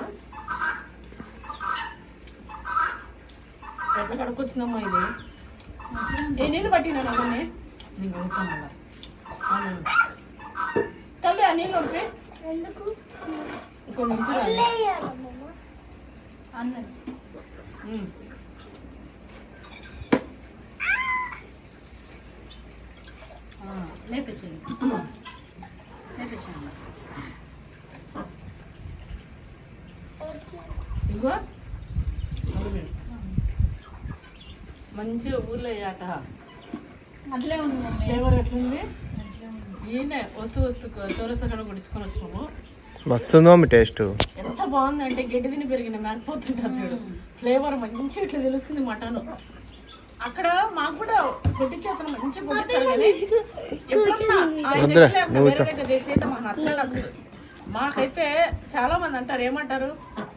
ఎట్లా కడుక్కొచ్చిందమ్మా ఇది? ఏ నీళ్ళు పట్టినా కొన్ని నీకు కొడుతాను అలా తల్లి ఆ నీళ్ళు ఉంటే ఎందుకు కొన్ని ఉంటున్నాయి. వదిలేయాలమ్మమ్మ. అందరు లేపేసేయండి, లేపేసేయండి. ఇదిగో మంచిగా ఊర్లో అయ్యాట అట్లే ఉంది మమ్మీ. ఫ్లేవర్ ఎట్లుంది? అట్లే ఉంది. ఈయన వస్తూ చౌరస్తా కడ కొడుచుకొని వచ్చినాము. మస్తుందో మీ టేస్ట్. ఎంత బాగుంది అంటే గడ్డి తిని పెరిగిన మేకపోతుంటారు చూడు. ఫ్లేవర్ మంచి ఇట్లా తెలుస్తుంది మటన్. అక్కడ మాకు కూడా కొట్టించేతను మంచిగా కొట్టిస్తారు కానీ ఎప్పుడన్నా ఆయన దగ్గర లేకుండా వేరే దగ్గర తెస్తే అయితే మాకు నచ్చదు. మాకైతే చాలా మంది అంటారు, ఏమంటారు,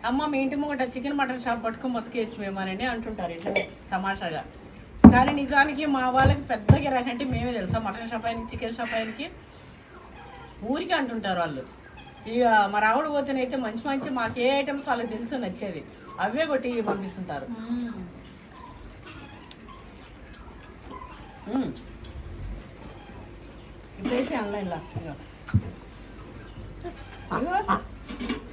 అమ్మ మీ ఇంటి ముంగట చికెన్ మటన్ షాప్ పట్టుకొని బతికేయచ్చు మేమని అంటుంటారు ఇట్లనే తమాషాగా. కానీ నిజానికి మా వాళ్ళకి పెద్ద గిరాకీ అంటే మేమే తెలుసా, మటన్ షాప్ ఆయనకి చికెన్ షాప్ ఆయనకి ఊరికి అంటుంటారు వాళ్ళు. ఇక మా రావుడు పోతేనైతే మంచి మంచి మాకు ఏ ఐటమ్స్ వాళ్ళకి తెలుసు నచ్చేది అవే కొట్టి పంపిస్తుంటారు. ఇప్పుడేసి ఆన్లైన్లో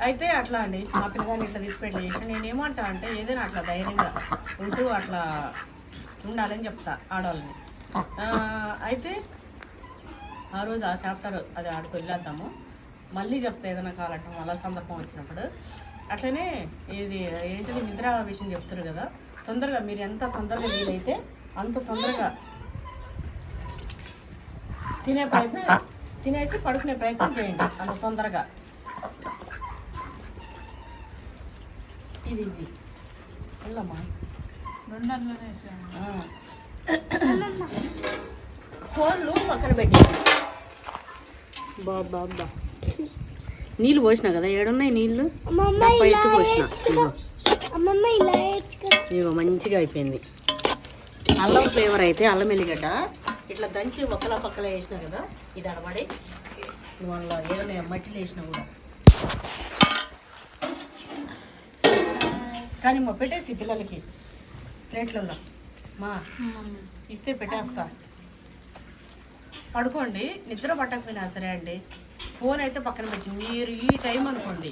అయితే అట్లా అండి. మా పిల్లగాని ఇట్లా తీసిపెట్టి చేసి నేనేమంటా అంటే ఏదైనా అట్లా ధైర్యంగా ఉంటూ అట్లా ఉండాలని చెప్తా ఆడవాళ్ళని. అయితే ఆ రోజు ఆ చాప్టర్ అది ఆడికి వదిలేద్దాము, మళ్ళీ చెప్తా ఏదైనా కావాలంటే మళ్ళీ సందర్భం వచ్చినప్పుడు. అట్లనే ఇది ఏంటిది నిద్ర విషయం చెప్తారు కదా, తొందరగా మీరు ఎంత తొందరగా వీలైతే అంత తొందరగా తినేసి పడుకునే ప్రయత్నం చేయండి అంత తొందరగా. ఇది ఇది వెళ్ళమ్మా ఫోన్లు పక్కన పెట్టి బాబా నీళ్ళు పోసినా కదా, ఏడున్నాయి నీళ్ళు ఎత్తు పోసిన. ఇగో మంచిగా అయిపోయింది. అల్లం ఫ్లేవర్ అయితే అల్లం ఎల్లిగడ్డ ఇట్లా దంచి ఒక్కలా పక్కల వేసినా కదా, ఇది అడబడి వాళ్ళ ఏదైనా మట్టిలో వేసినా కూడా. కానీ మా పెట్టేసి పిల్లలకి ప్లేట్లలో మా ఇస్తే పెట్టేస్తా. పడుకోండి, నిద్ర పట్టకపోయినా సరే అండి, ఫోన్ అయితే పక్కన పెట్టి మీరు ఈ టైం అనుకోండి,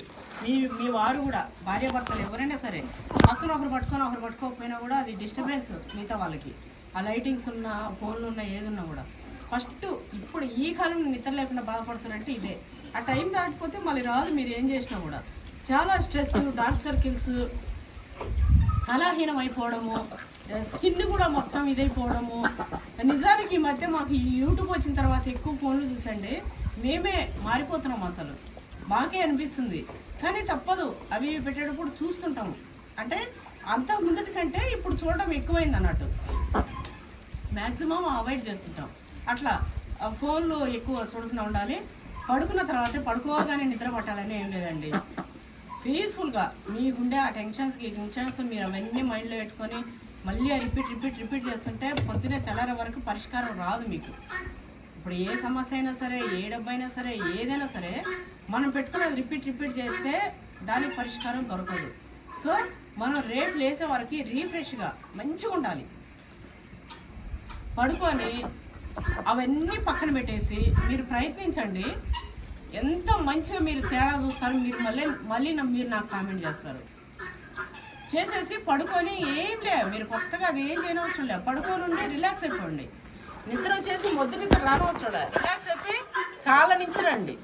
మీ వారు కూడా భార్యాభర్తలు ఎవరైనా సరే పక్కన ఒకరు పట్టుకోకపోయినా కూడా అది డిస్టర్బెన్స్ మిగతా వాళ్ళకి. ఆ లైటింగ్స్ ఉన్నా ఫోన్లు ఉన్నా ఏదున్నా కూడా ఫస్ట్ ఇప్పుడు ఈ కాలం నిద్ర లేకుండా బాధపడుతున్నారంటే ఇదే. ఆ టైం దాటిపోతే మళ్ళీ రాదు మీరు ఏం చేసినా కూడా. చాలా స్ట్రెస్, డార్క్ సర్కిల్స్, కళాహీనం అయిపోవడము, స్కిన్ కూడా మొత్తం ఇదైపోవడము. నిజానికి ఈ మధ్య మాకు ఈ యూట్యూబ్ వచ్చిన తర్వాత ఎక్కువ ఫోన్లు చూసండి మేమే మారిపోతున్నాం. అసలు మాకే అనిపిస్తుంది కానీ తప్పదు, అవి పెట్టేటప్పుడు చూస్తుంటాము. అంటే అంత ముందటి కంటే ఇప్పుడు చూడడం ఎక్కువైంది అన్నట్టు, మ్యాక్సిమం అవాయిడ్ చేస్తుంటాం. అట్లా ఫోన్లు ఎక్కువ చూడకుండా ఉండాలి. పడుకున్న తర్వాతే పడుకోగానే నిద్ర పట్టాలని ఏం లేదండి. పీస్ఫుల్గా మీకుండే ఆ టెన్షన్స్ మీరు అవన్నీ మైండ్లో పెట్టుకొని మళ్ళీ రిపీట్ చేస్తుంటే పొద్దునే తెల్లారే వరకు పరిష్కారం రాదు మీకు. ఇప్పుడు ఏ సమస్య అయినా సరే, ఏ డబ్బు అయినా సరే, ఏదైనా సరే మనం పెట్టుకుని అది రిపీట్ చేస్తే దానికి పరిష్కారం దొరకదు. సో మనం రేపు లేసే వరకు రీఫ్రెష్గా మంచిగా ఉండాలి. పడుకొని అవన్నీ పక్కన పెట్టేసి మీరు ప్రయత్నించండి. ఎంత మంచిగా మీరు తేడా చూస్తారు. మీరు మళ్ళీ మీరు నాకు కామెంట్ చేస్తారు. చేసేసి పడుకొని ఏం లే, మీరు కొత్తగా అది ఏం చేయనవసరం లేదు. పడుకొని ఉండి రిలాక్స్ అయిపోండి. నిద్ర వచ్చేసి నిద్ర రానవసరం లేదు. రిలాక్స్ అయిపోయి కాళ్ళ నుంచి రండి,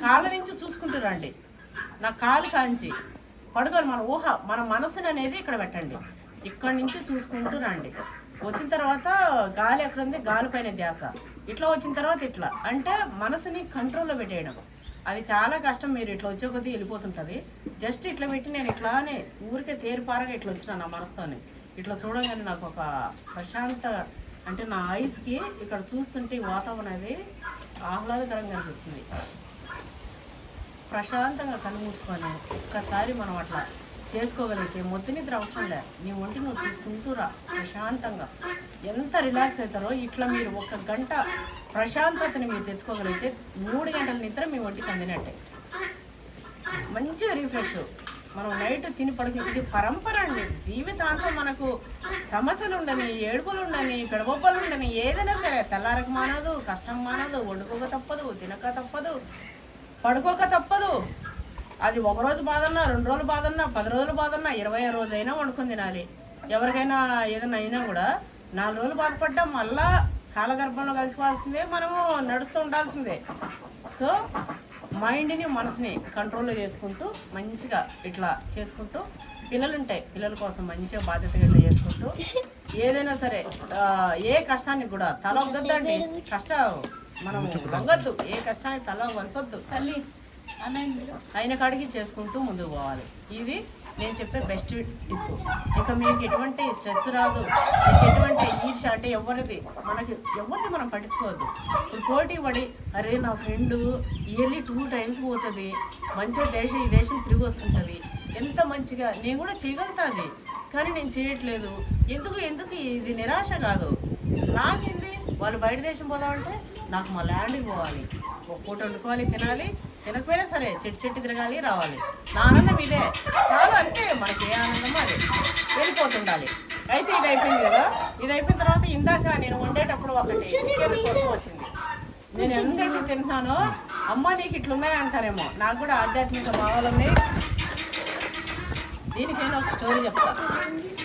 కాళ్ళ నుంచి చూసుకుంటూ రండి. నా కాలు కాంచి పడుకొని మన ఊహ, మన మనసుని అనేది ఇక్కడ పెట్టండి. ఇక్కడి నుంచి చూసుకుంటూ రండి. వచ్చిన తర్వాత గాలి ఎక్కడ ఉంది, గాలి పైన ధ్యాస. ఇట్లా వచ్చిన తర్వాత ఇట్లా అంటే మనసుని కంట్రోల్లో పెట్టేయడం. అది చాలా కష్టం. మీరు ఇట్లా వచ్చే కొద్దీ వెళ్ళిపోతుంటుంది. జస్ట్ ఇట్లా పెట్టి నేను ఇట్లానే ఊరికే తేరిపారగా ఇట్లా వచ్చిన నా మనసుతోని ఇట్లా చూడగానే నాకు ఒక ప్రశాంత, అంటే నా ఐస్కి ఇక్కడ చూస్తుంటే ఈ వాతావరణం అనేది ఆహ్లాదకరంగా అనిపిస్తుంది. ప్రశాంతంగా కళ్ళు మూసుకొని ఒక్కసారి మనం అట్లా చేసుకోగలిగితే మొత్తం నిద్ర అవసరం లేదు. నీ ఒంటి నువ్వు తీసుకుంటూరా ప్రశాంతంగా ఎంత రిలాక్స్ అవుతారో. ఇట్లా మీరు 1 గంట ప్రశాంతతని మీరు తెచ్చుకోగలిగితే 3 గంటల నిద్ర మీ ఒంటికి అందినట్టే. మంచిగా రిఫ్రెష్. మనం నైట్ తిని పడుకు, ఇది పరంపర అండి. జీవితాంతం మనకు సమస్యలు ఉండని, ఏడుపులు ఉండని, పెడబొబ్బలు ఉండని, ఏదైనా సరే తెల్లారకు మానదు, కష్టం మానదు, వండుకోక తప్పదు, తినక తప్పదు, పడుకోక తప్పదు. అది 1 రోజు బాధన్నా, 2 రోజులు బాధన్నా, 10 రోజులు బాధన్నా, 20వ రోజు అయినా వండుకొని తినాలి. ఎవరికైనా ఏదైనా అయినా కూడా 4 రోజులు బాధపడ్డా మళ్ళా కాలగర్భంలో కలిసిపోవాల్సిందే, మనము నడుస్తూ ఉండాల్సిందే. సో మైండ్ని మనసుని కంట్రోల్లో చేసుకుంటూ మంచిగా ఇట్లా చేసుకుంటూ, పిల్లలు ఉంటాయి, పిల్లల కోసం మంచిగా బాధ్యతగా ఇట్లా చేసుకుంటూ, ఏదైనా సరే ఏ కష్టానికి కూడా తల వద్దద్దండి. కష్టం మనం వంగద్దు, ఏ కష్టానికి తల వంచొద్దు, అయిన కాడికి చేసుకుంటూ ముందుకు పోవాలి. ఇది నేను చెప్పే బెస్ట్ టిప్. ఇక మీకు ఎటువంటి స్ట్రెస్ రాదు, మీకు ఎటువంటి ఈర్ష అంటే ఎవరిది మనం పట్టించుకోవద్దు. ఇప్పుడు పోటీ పడి అరే నా ఫ్రెండ్ ఇయర్లీ 2 times పోతుంది, మంచిగా ఈ దేశం తిరిగి వస్తుంటుంది, ఎంత మంచిగా నేను కూడా చేయగలుగుతుంది, కానీ నేను చేయట్లేదు ఎందుకు ఇది నిరాశ కాదు. నాకేంది, వాళ్ళు బయట దేశం పోదామంటే నాకు మా ల్యాండ్కి పోవాలి, ఒక పూట వండుకోవాలి, తినాలి, తినకపోయినా సరే చెట్టు తిరగాలి, రావాలి. నా ఆనందం ఇదే చాలా. అంటే మనకి ఏ ఆనందమో అదే వెళ్ళిపోతుండాలి. అయితే ఇది అయిపోయింది కదా. ఇది అయిపోయిన తర్వాత ఇందాక నేను వండేటప్పుడు ఒకటి చికెన్ కోసం వచ్చింది. నేను ఎంతైతే తింటున్నానో అమ్మ నీకు ఇట్లున్నాయి అంటారేమో, నాకు కూడా ఆధ్యాత్మిక భావాలు ఉన్నాయి. దీనికైనా ఒక స్టోరీ చెప్తా,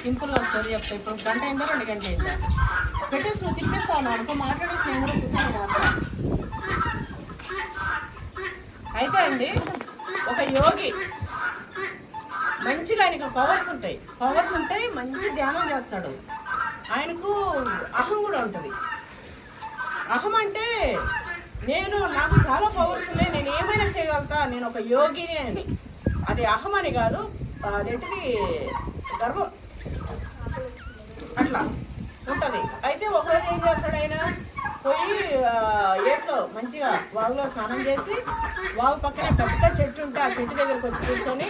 సింపుల్గా స్టోరీ చెప్తా. ఇప్పుడు 1 గంట అయిందా 2 గంటలు అయిందా పెట్టేసి నువ్వు తినిపిస్తావు అనుకో, మాట్లాడేసి నేను కూడా కూర్చొని వస్తాను. అయితే అండి ఒక యోగి మంచిగా, ఆయనకు పవర్స్ ఉంటాయి, మంచి ధ్యానం చేస్తాడు. ఆయనకు అహం కూడా ఉంటుంది. అహం అంటే నాకు చాలా పవర్స్ ఉన్నాయి, నేను ఏమైనా చేయగలుగుతా, నేను ఒక యోగిని అని. అది అహం అని కాదు, అదేంటిది గర్వం అట్లా ఉంటుంది. అయితే ఒకరోజు ఏం చేస్తాడు ఆయన, పోయి ఏట్లో మంచిగా వాగులో స్నానం చేసి, వాగు పక్కన పెద్ద చెట్టు ఉంటే ఆ చెట్టు దగ్గరకు వచ్చి కూర్చొని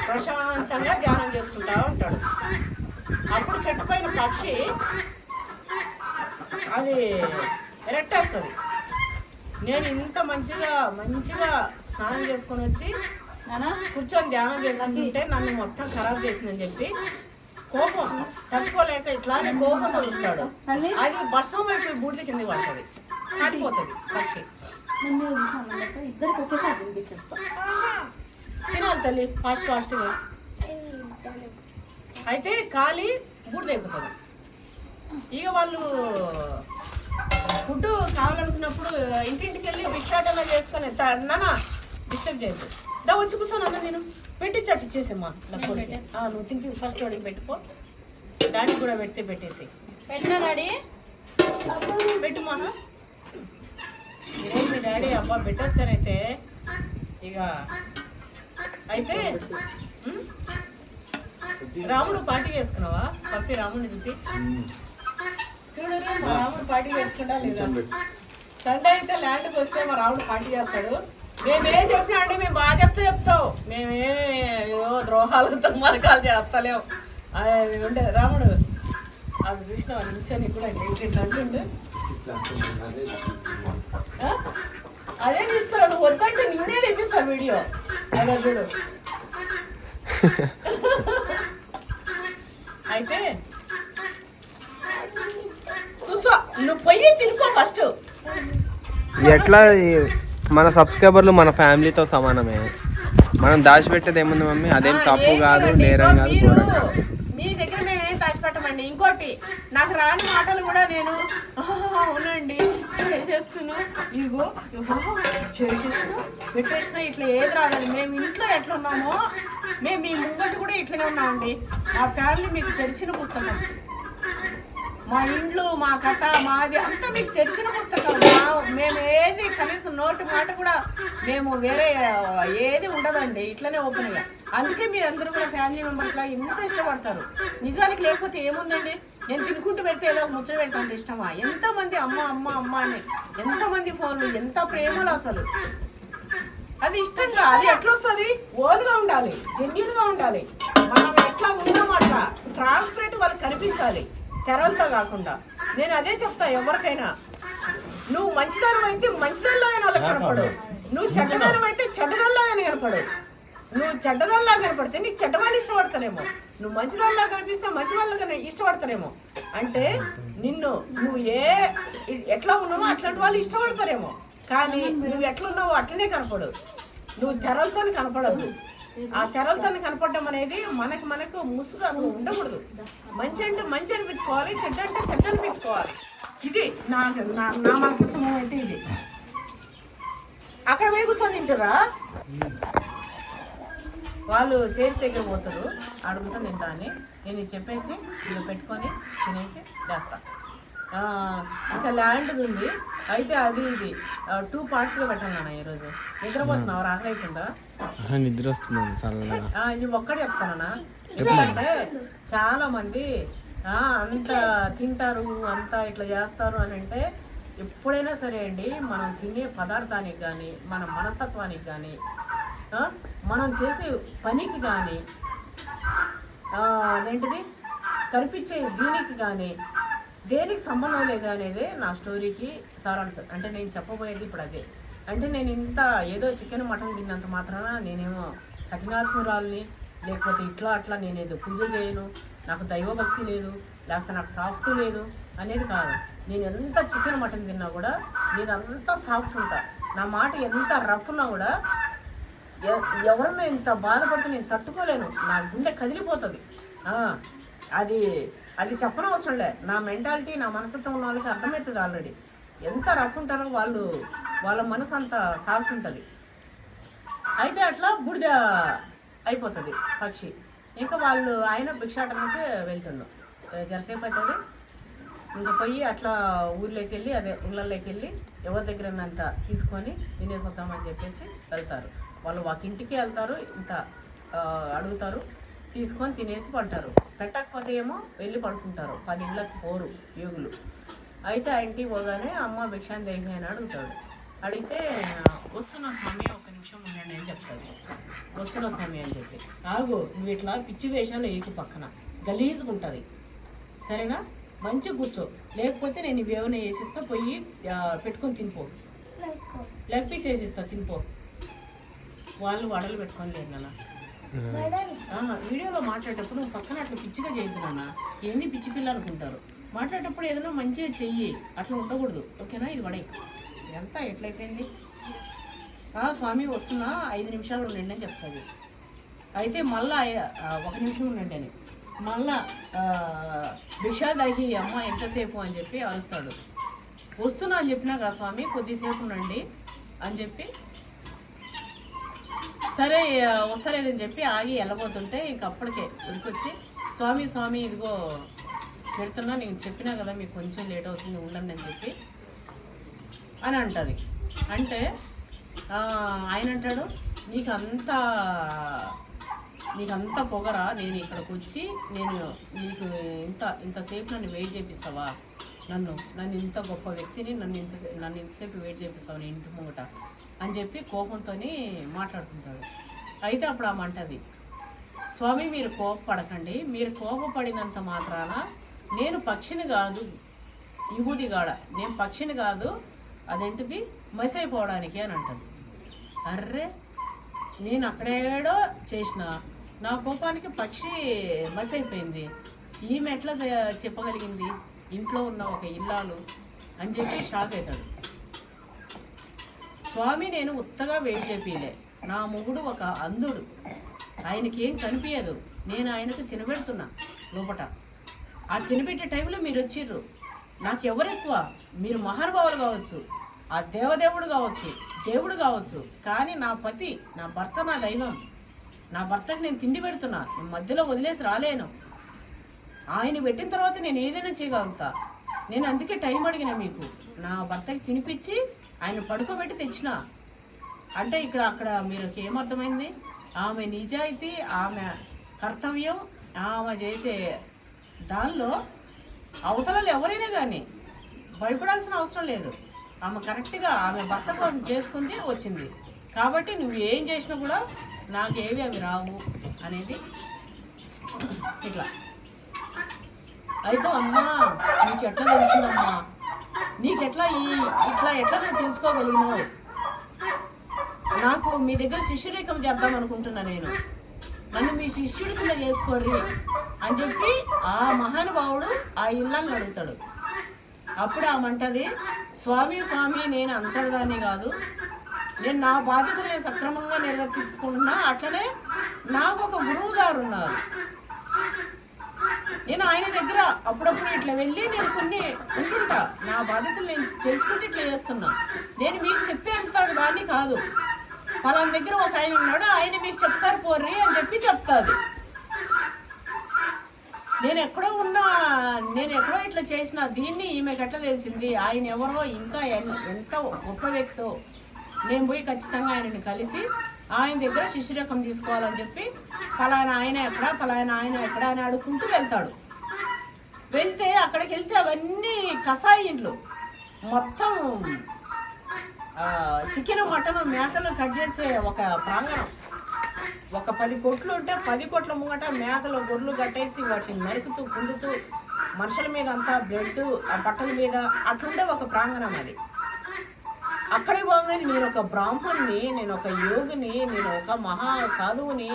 ప్రశాంతంగా ధ్యానం చేసుకుంటా ఉంటాడు. అప్పుడు చెట్టు పైన పక్షి అది ఎరట్టేస్తుంది. నేను ఇంత మంచిగా స్నానం చేసుకొని వచ్చి కూర్చొని ధ్యానం చేసుకుంటుంటే నన్ను మొత్తం ఖరాబ్ చేసిందని చెప్పి కోపం తట్టుకోలేక ఇట్లా కోపంతో చూస్తాడు. అది భస్మం అయిపోయి బూడిద కింద పడుతుంది, కాలిపోతుంది పక్షి. తినాలి తల్లి ఫాస్ట్గా. అయితే కాలి బూడిద అయిపోతుంది. ఇక వాళ్ళు ఫుడ్ కావాలనుకున్నప్పుడు ఇంటింటికి వెళ్ళి భిక్షాటన చేసుకొని నానా డిస్టర్బ్ చేయద్దు, దా వచ్చి కూర్చొని అన్న నేను పెట్టించట్టు ఇచ్చేసేమ్మా. నువ్వు తింపి ఫస్ట్ వాడికి పెట్టుకో, డాడీకి కూడా పెట్టేసి పెట్టినా డాడీ పెట్టుమా. మీ డాడీ అబ్బా పెట్టేస్తారైతే ఇక. అయితే రాముడు పార్టీ చేసుకున్నావా? పప్పి రాముడిని చూపి చూడరు, మా రాముడు పార్టీ చేసుకుంటా లేదా? సండే అయితే ల్యాండ్కి వస్తే మా రాముడు పార్టీ చేస్తాడు. మేమేం చెప్పినా అండి, మేము బాగా చెప్తాం, మేమే ద్రోహాలతో మరకాలు చేస్తలేము. అది ఉండే రాముడు అది చూసిన నిల్చొని కూడా ఇట్లా అంటుండు. అదే తీస్తాను, నువ్వు వద్దంటే నిన్నే తెప్పిస్తా వీడియో. అలా చూడు. అయితే కూర్చో, నువ్వు పొయ్యి తినుకో ఫస్ట్. ఎట్లా మన సబ్స్క్రైబర్లు మన ఫ్యామిలీతో సమానమే, మనం దాచిపెట్టేది ఏముంది మమ్మీ, అదేం తప్పు కాదు, నేరం కాదు, ఘోరం కాదు. మీ దగ్గర మేమేం దాచిపెట్టమండి. ఇంకోటి, నాకు రాని మాటలు కూడా నేను అవునండి చేసేస్తున్నా, ఇగో చేసేసిన పెట్టేసిన, ఇట్లా ఏది రాదండి. మేము ఇంట్లో ఎట్లా ఉన్నామో మేము మీ ముంగటి కూడా ఇట్లనే ఉన్నామండి. మా ఫ్యామిలీ మీకు తెరిచిన పుస్తకం. మా ఇండ్లు మా కథ మాది అంతా మీకు తెరిచిన పుస్తకం. మేము ఏది కనీసం నోటి మాట కూడా మేము వేరే ఏది ఉండదండి, ఇట్లనే ఓపెన్గా. అందుకే మీరు అందరూ కూడా ఫ్యామిలీ మెంబర్స్ లాగా ఇంత ఇష్టపడతారు. నిజానికి లేకపోతే ఏముందండి, నేను తినుకుంటూ పెడితే ఏదో ముచ్చట పెడితే అంత ఇష్టమా? ఎంతమంది అమ్మ అమ్మ అమ్మ అని ఎంతమంది ఫోన్లు, ఎంత ప్రేమలు అసలు. అది ఇష్టంగా, అది ఎట్లా వస్తుంది? ఓన్గా ఉండాలి, జెన్యూన్గా ఉండాలి. మనం ఎట్లా ఉన్నామో అట్లా ట్రాన్స్పరెంట్ వాళ్ళకి కనిపించాలి, తెరలతో కాకుండా. నేను అదే చెప్తా ఎవరికైనా, నువ్వు మంచిదానం అయితే మంచిదానిలాగానే వాళ్ళకి కనపడు, నువ్వు చెడ్డదానం అయితే చెడ్డదానిలాగానే కనపడు. నువ్వు చెడ్డదానిలా కనపడితే నీకు చెడ్డవాళ్ళు ఇష్టపడతారేమో, నువ్వు మంచిదానిలా కనిపిస్తే మంచి వాళ్ళగా ఇష్టపడతారేమో. అంటే నువ్వు ఎట్లా ఉన్నావో అట్లాంటి వాళ్ళు ఇష్టపడతారేమో, కానీ నువ్వు ఎట్లున్నావో అట్లనే కనపడు. నువ్వు తెరలతో కనపడద్దు. ఆ తెరలతో కనపడడం అనేది మనకు ముసుగు అసలు ఉండకూడదు. మంచి అంటే మంచి అనిపించుకోవాలి, చెడ్డ అంటే చెడ్డ అనిపించుకోవాలి. ఇది నా మనస్తత్వం అయితే ఇది. అక్కడ పోయి కూర్చొని తింటారా? వాళ్ళు చైర్స్ దగ్గర పోతారు, ఆడ కూర్చొని తింటా అని నేను చెప్పేసి ఇలా పెట్టుకొని తినేసి వేస్తా. ఇంకా ల్యాండ్ ఉంది అయితే అది ఇది 2 పార్ట్స్గా పెట్టాను నాన్న. ఈరోజు నిద్రపోతున్నావు, ఆకలి అవుతుందా? నిద్ర వస్తుంది. ఇది ఒక్కడే చెప్తానన్నా, ఎందుకంటే చాలా మంది అంత తింటారు, అంతా ఇట్లా చేస్తారు అని అంటే, ఎప్పుడైనా సరే అండి మనం తినే పదార్థానికి కానీ, మన మనస్తత్వానికి కానీ, మనం చేసే పనికి కానీ, అదేంటిది కనిపించే దీనికి కానీ దేనికి సంబంధం లేదు అనేది నా స్టోరీకి సారాంశం. అంటే నేను చెప్పబోయేది ఇప్పుడు అదే. అంటే నేను ఇంత ఏదో చికెన్ మటన్ తిన్నంత మాత్రాన నేనేమో కఠినాత్మురాలని, లేకపోతే ఇట్లా అట్లా నేనేదో పూజ చేయను, నాకు దైవభక్తి లేదు, లేకపోతే నాకు సాఫ్ట్ లేదు అనేది కాదు. నేను ఎంత చికెన్ మటన్ తిన్నా కూడా నేను అంత సాఫ్ట్ ఉంటా. నా మాట ఎంత రఫ్ ఉన్నా కూడా ఎవరన్నా ఇంత బాధపడితే నేను తట్టుకోలేను, నా గుండె కదిలిపోతుంది. అది చెప్పనవసరం లే, నా మెంటాలిటీ నా మనస్తత్వం ఉన్న వాళ్ళకి అర్థమవుతుంది ఆల్రెడీ. ఎంత రఫ్ ఉంటారో వాళ్ళ మనసు అంత సాఫ్ట్ ఉంటుంది. అయితే అట్లా బుడిద అయిపోతుంది పక్షి. ఇంకా ఆయన భిక్షాటనకి వెళ్తుండు, జరసేపు అవుతుంది. ఇంకా పోయి అట్లా ఊర్లోకి వెళ్ళి అదే ఇళ్ళల్లోకి వెళ్ళి ఎవరి దగ్గరన్నంత తీసుకొని తినేసి వద్దామని చెప్పేసి వెళ్తారు. వాళ్ళు ఒక ఇంటికి వెళ్తారు, ఇంత అడుగుతారు, తీసుకొని తినేసి పడతారు. పెట్టకపోతే ఏమో వెళ్ళి పడుకుంటారు. 10 ఇళ్ళకి పోరు యోగులు. అయితే ఆ ఇంటికి పోగానే అమ్మ భిక్షాన్ని దేహి అని అడుగుతాడు. అడిగితే వస్తున్న స్వామి 1 నిమిషం ఉండండి అని చెప్తాడు. వస్తున్న స్వామి అని చెప్పి, ఆగు నువ్వు ఇట్లా పిచ్చి వేషాలు ఏకి పక్కన గలీజుకుంటుంది సరేనా, మంచిగా కూర్చో, లేకపోతే నేను ఇవి ఏమైనా వేసిస్తా, పోయి పెట్టుకొని తినిపో, లెగ్ పీస్ వేసిస్తా తినిపో. వాళ్ళు వడలు పెట్టుకొని లేదు నాన్న. వీడియోలో మాట్లాడేటప్పుడు నువ్వు పక్కన అట్లా పిచ్చిగా చేయొద్దు నాన్న. ఏంది పిచ్చి పిల్ల అనుకుంటారు. మాట్లాడేటప్పుడు ఏదైనా మంచిగా చెయ్యి, అట్లా ఉండకూడదు. ఓకేనా? ఇది వడే ఎంత ఎట్లయిపోయింది. స్వామి వస్తున్నా 5 నిమిషాలు ఉండండి అని చెప్తుంది. అయితే మళ్ళా 1 నిమిషం ఉండండి అని మళ్ళా భిక్షాదాహి అమ్మ ఎంతసేపు అని చెప్పి అరుస్తాడు. వస్తున్నా అని చెప్పినా కదా స్వామి కొద్దిసేపు ఉండండి అని చెప్పి, సరే వస్తలేదని చెప్పి ఆగి వెళ్ళబోతుంటే ఇంక అప్పటికే ఉరికొచ్చి స్వామి స్వామి ఇదిగో పెడుతున్నా, నేను చెప్పినా కదా మీకు కొంచెం లేట్ అవుతుంది ఉండండి అని చెప్పి అని అంటుంది. అంటే ఆయన అంటాడు, నీకంత పొగరా, నేను ఇక్కడికి వచ్చి నేను నీకు ఇంతసేపు నన్ను వెయిట్ చేపిస్తావా, నన్ను ఇంత గొప్ప వ్యక్తిని నన్ను ఇంతసేపు వెయిట్ చేపిస్తావా నేను ఇంటి ముంగట అని చెప్పి కోపంతో మాట్లాడుతుంటాడు. అయితే అప్పుడు ఆమె అంటది, స్వామి మీరు కోపపడకండి, మీరు కోపపడినంత మాత్రాన నేను పక్షిని కాదు, యుహూదిగాడ నేను పక్షిని కాదు, అదేంటిది మసి అయిపోవడానికి అని అంటది. అర్రే నేను అక్కడేడో చేసిన, నా కోపానికి పక్షి మసి అయిపోయింది, ఈమె ఎట్లా చెప్పగలిగింది ఇంట్లో ఉన్న ఒక ఇల్లాలు అని చెప్పి షాక్ అవుతాడు. స్వామి నేను ఉత్తగా వెయిట్ చేపిలే, నా మొగుడు ఒక అంధుడు, ఆయనకి ఏం కనిపించదు, నేను ఆయనకు తినబెడుతున్నా లోపట. ఆ తినబెట్టే టైంలో మీరు వచ్చిర్రు, నాకు ఎవరు ఎక్కువ, మీరు మహానుభావులు కావచ్చు, ఆ దేవదేవుడు కావచ్చు, దేవుడు కావచ్చు, కానీ నా పతి నా భర్త నా దైవం, నా భర్తకి నేను తిండి పెడుతున్నా, నేను మధ్యలో వదిలేసి రాలేను, ఆయన పెట్టిన తర్వాత నేను ఏదైనా చేయగలుగుతా, నేను అందుకే టైం అడిగిన మీకు. నా భర్తకి తినిపించి ఆయన పడుకోబెట్టి తెచ్చిన అంటే ఇక్కడ అక్కడ మీరు ఏమర్థమైంది? ఆమె నిజాయితీ, ఆమె కర్తవ్యం, ఆమె చేసే దానిలో అవతలలో ఎవరైనా కానీ భయపడాల్సిన అవసరం లేదు. ఆమె కరెక్ట్గా ఆమె భర్త కోసం చేసుకుంది, వచ్చింది. కాబట్టి నువ్వు ఏం చేసినా కూడా నాకేవి అవి రావు అనేది ఇట్లా. అయితే అమ్మా నీకు ఎట్లా తెలిసిందమ్మా, నీకెట్లా ఇట్లా ఎట్లా నువ్వు తెలుసుకోగలిగినావు? నాకు మీ దగ్గర శిష్యరేఖం చేద్దాం అనుకుంటున్నా నేను, నన్ను మీ శిష్యుడి కింద చేసుకోర్రి అని చెప్పి ఆ మహానుభావుడు ఆ ఇళ్ళని అడుగుతాడు. అప్పుడు ఆమంటది, స్వామి స్వామి నేను అంతర్దాన్ని కాదు, నేను నా బాధ్యతలు నేను సక్రమంగా నిర్వర్తించుకుంటున్నా, అట్లనే నాకు ఒక గురువు గారు ఉన్నారు, నేను ఆయన దగ్గర అప్పుడప్పుడు ఇట్లా వెళ్ళి నేను కొన్ని ఉంటుంటా, నా బాధ్యతలు నేను తెలుసుకుంటే ఇట్లా చేస్తున్నా, నేను మీకు చెప్పే అంటాడు దాన్ని కాదు, పలానా దగ్గర ఒక ఆయన ఉన్నాడు, ఆయన మీకు చెప్తారు పోర్రి అని చెప్పి చెప్తాది. నేను ఎక్కడో ఇట్లా చేసిన దీన్ని ఈమెకు ఎట్లా తెలిసింది, ఆయన ఎవరో ఇంకా ఎంత గొప్ప వ్యక్తో, నేను పోయి ఖచ్చితంగా ఆయనని కలిసి ఆయన దగ్గర శిష్యరకం తీసుకోవాలని చెప్పి పలానా ఆయన ఎక్కడ అని అడుక్కుంటూ వెళ్తాడు. వెళ్తే అక్కడికి వెళ్తే అవన్నీ కషాయి ఇండ్లు, మొత్తం చికెన్ మటన్ మేకలు కట్ చేసే ఒక ప్రాంగణం, ఒక 10 కొట్లు ఉంటే 10 కొట్ల ముంగట మేకలు గొర్రెలు కట్టేసి వాటిని నరుకుతూ గుండుతూ మనుషుల మీద అంతా బ్లడ్ ఆ బట్టల మీద అట్లుండే ఒక ప్రాంగణం అది. అక్కడికి పోగానే నేను ఒక బ్రాహ్మణ్ణి, నేను ఒక యోగిని, నేను ఒక మహా సాధువుని,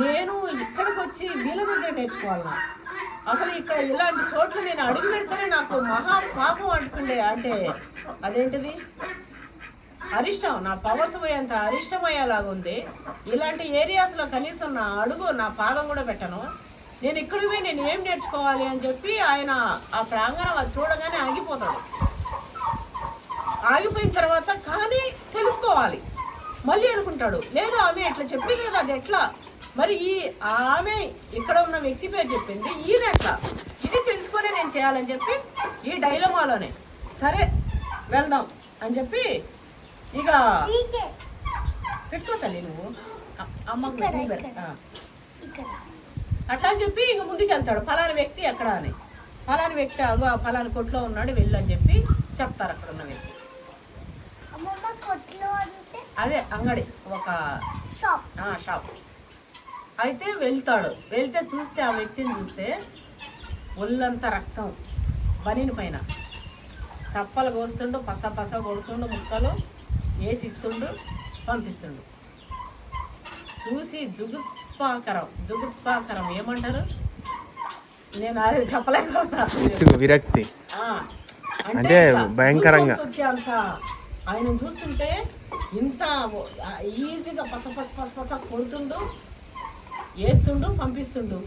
నేను ఇక్కడికి వచ్చి వీళ్ళ దగ్గర నేర్చుకోవాలన్నా, అసలు ఇక్కడ ఇలాంటి చోట్ల నేను అడుగు పెడితేనే నాకు మహా పాపం అంటుకుండే, అంటే అదేంటిది అరిష్టం, నా పవర్స్ పోయేంత అరిష్టమయ్యేలాగా ఉంది. ఇలాంటి ఏరియాస్లో కనీసం నా అడుగు నా పాదం కూడా పెట్టను, నేను ఇక్కడికి పోయి నేను ఏం నేర్చుకోవాలి అని చెప్పి ఆయన ఆ ప్రాంగణం అది చూడగానే ఆగిపోతాడు. ఆగిపోయిన తర్వాత కానీ తెలుసుకోవాలి మళ్ళీ అనుకుంటాడు, లేదు ఆమె ఎట్లా చెప్పింది కదా అది ఎట్లా, మరి ఆమె ఇక్కడ ఉన్న వ్యక్తి పేరు చెప్పింది, ఈయన ఎట్లా, ఇది తెలుసుకొని నేను చేయాలని చెప్పి ఈ డైలమాలోనే సరే వెళ్దాం అని చెప్పి ఇక పెట్టుకోతల్లి నువ్వు అమ్మకు పెడతా అట్లా అని చెప్పి ఇక ముందుకు వెళ్తాడు. ఫలానా వ్యక్తి ఎక్కడ అని, ఫలానా వ్యక్తి అగో ఫలానా కొట్లో ఉన్నాడు వెళ్ళు అని చెప్పి చెప్తారు అక్కడ ఉన్న వ్యక్తి. అదే అంగడి, ఒక షాప్. అయితే వెళ్తాడు, వెళ్తే చూస్తే ఆ వ్యక్తిని చూస్తే ఒళ్ళంతా రక్తం, బనీని పైన సప్పలు కోస్తుండు, పస కొడుతుండు, ముక్కలు వేసిస్తుండు, పంపిస్తుండు. చూసి జుగుత్స్పాకరం ఏమంటారు, నేను అది చెప్పలేకపోతున్నా, విరక్తి అంటే భయంకరంగా వచ్చే అంత ఆయన చూస్తుంటే ఇంత ఈజీగా పస కొడుతుండు, వేస్తుండు, పంపిస్తుండు.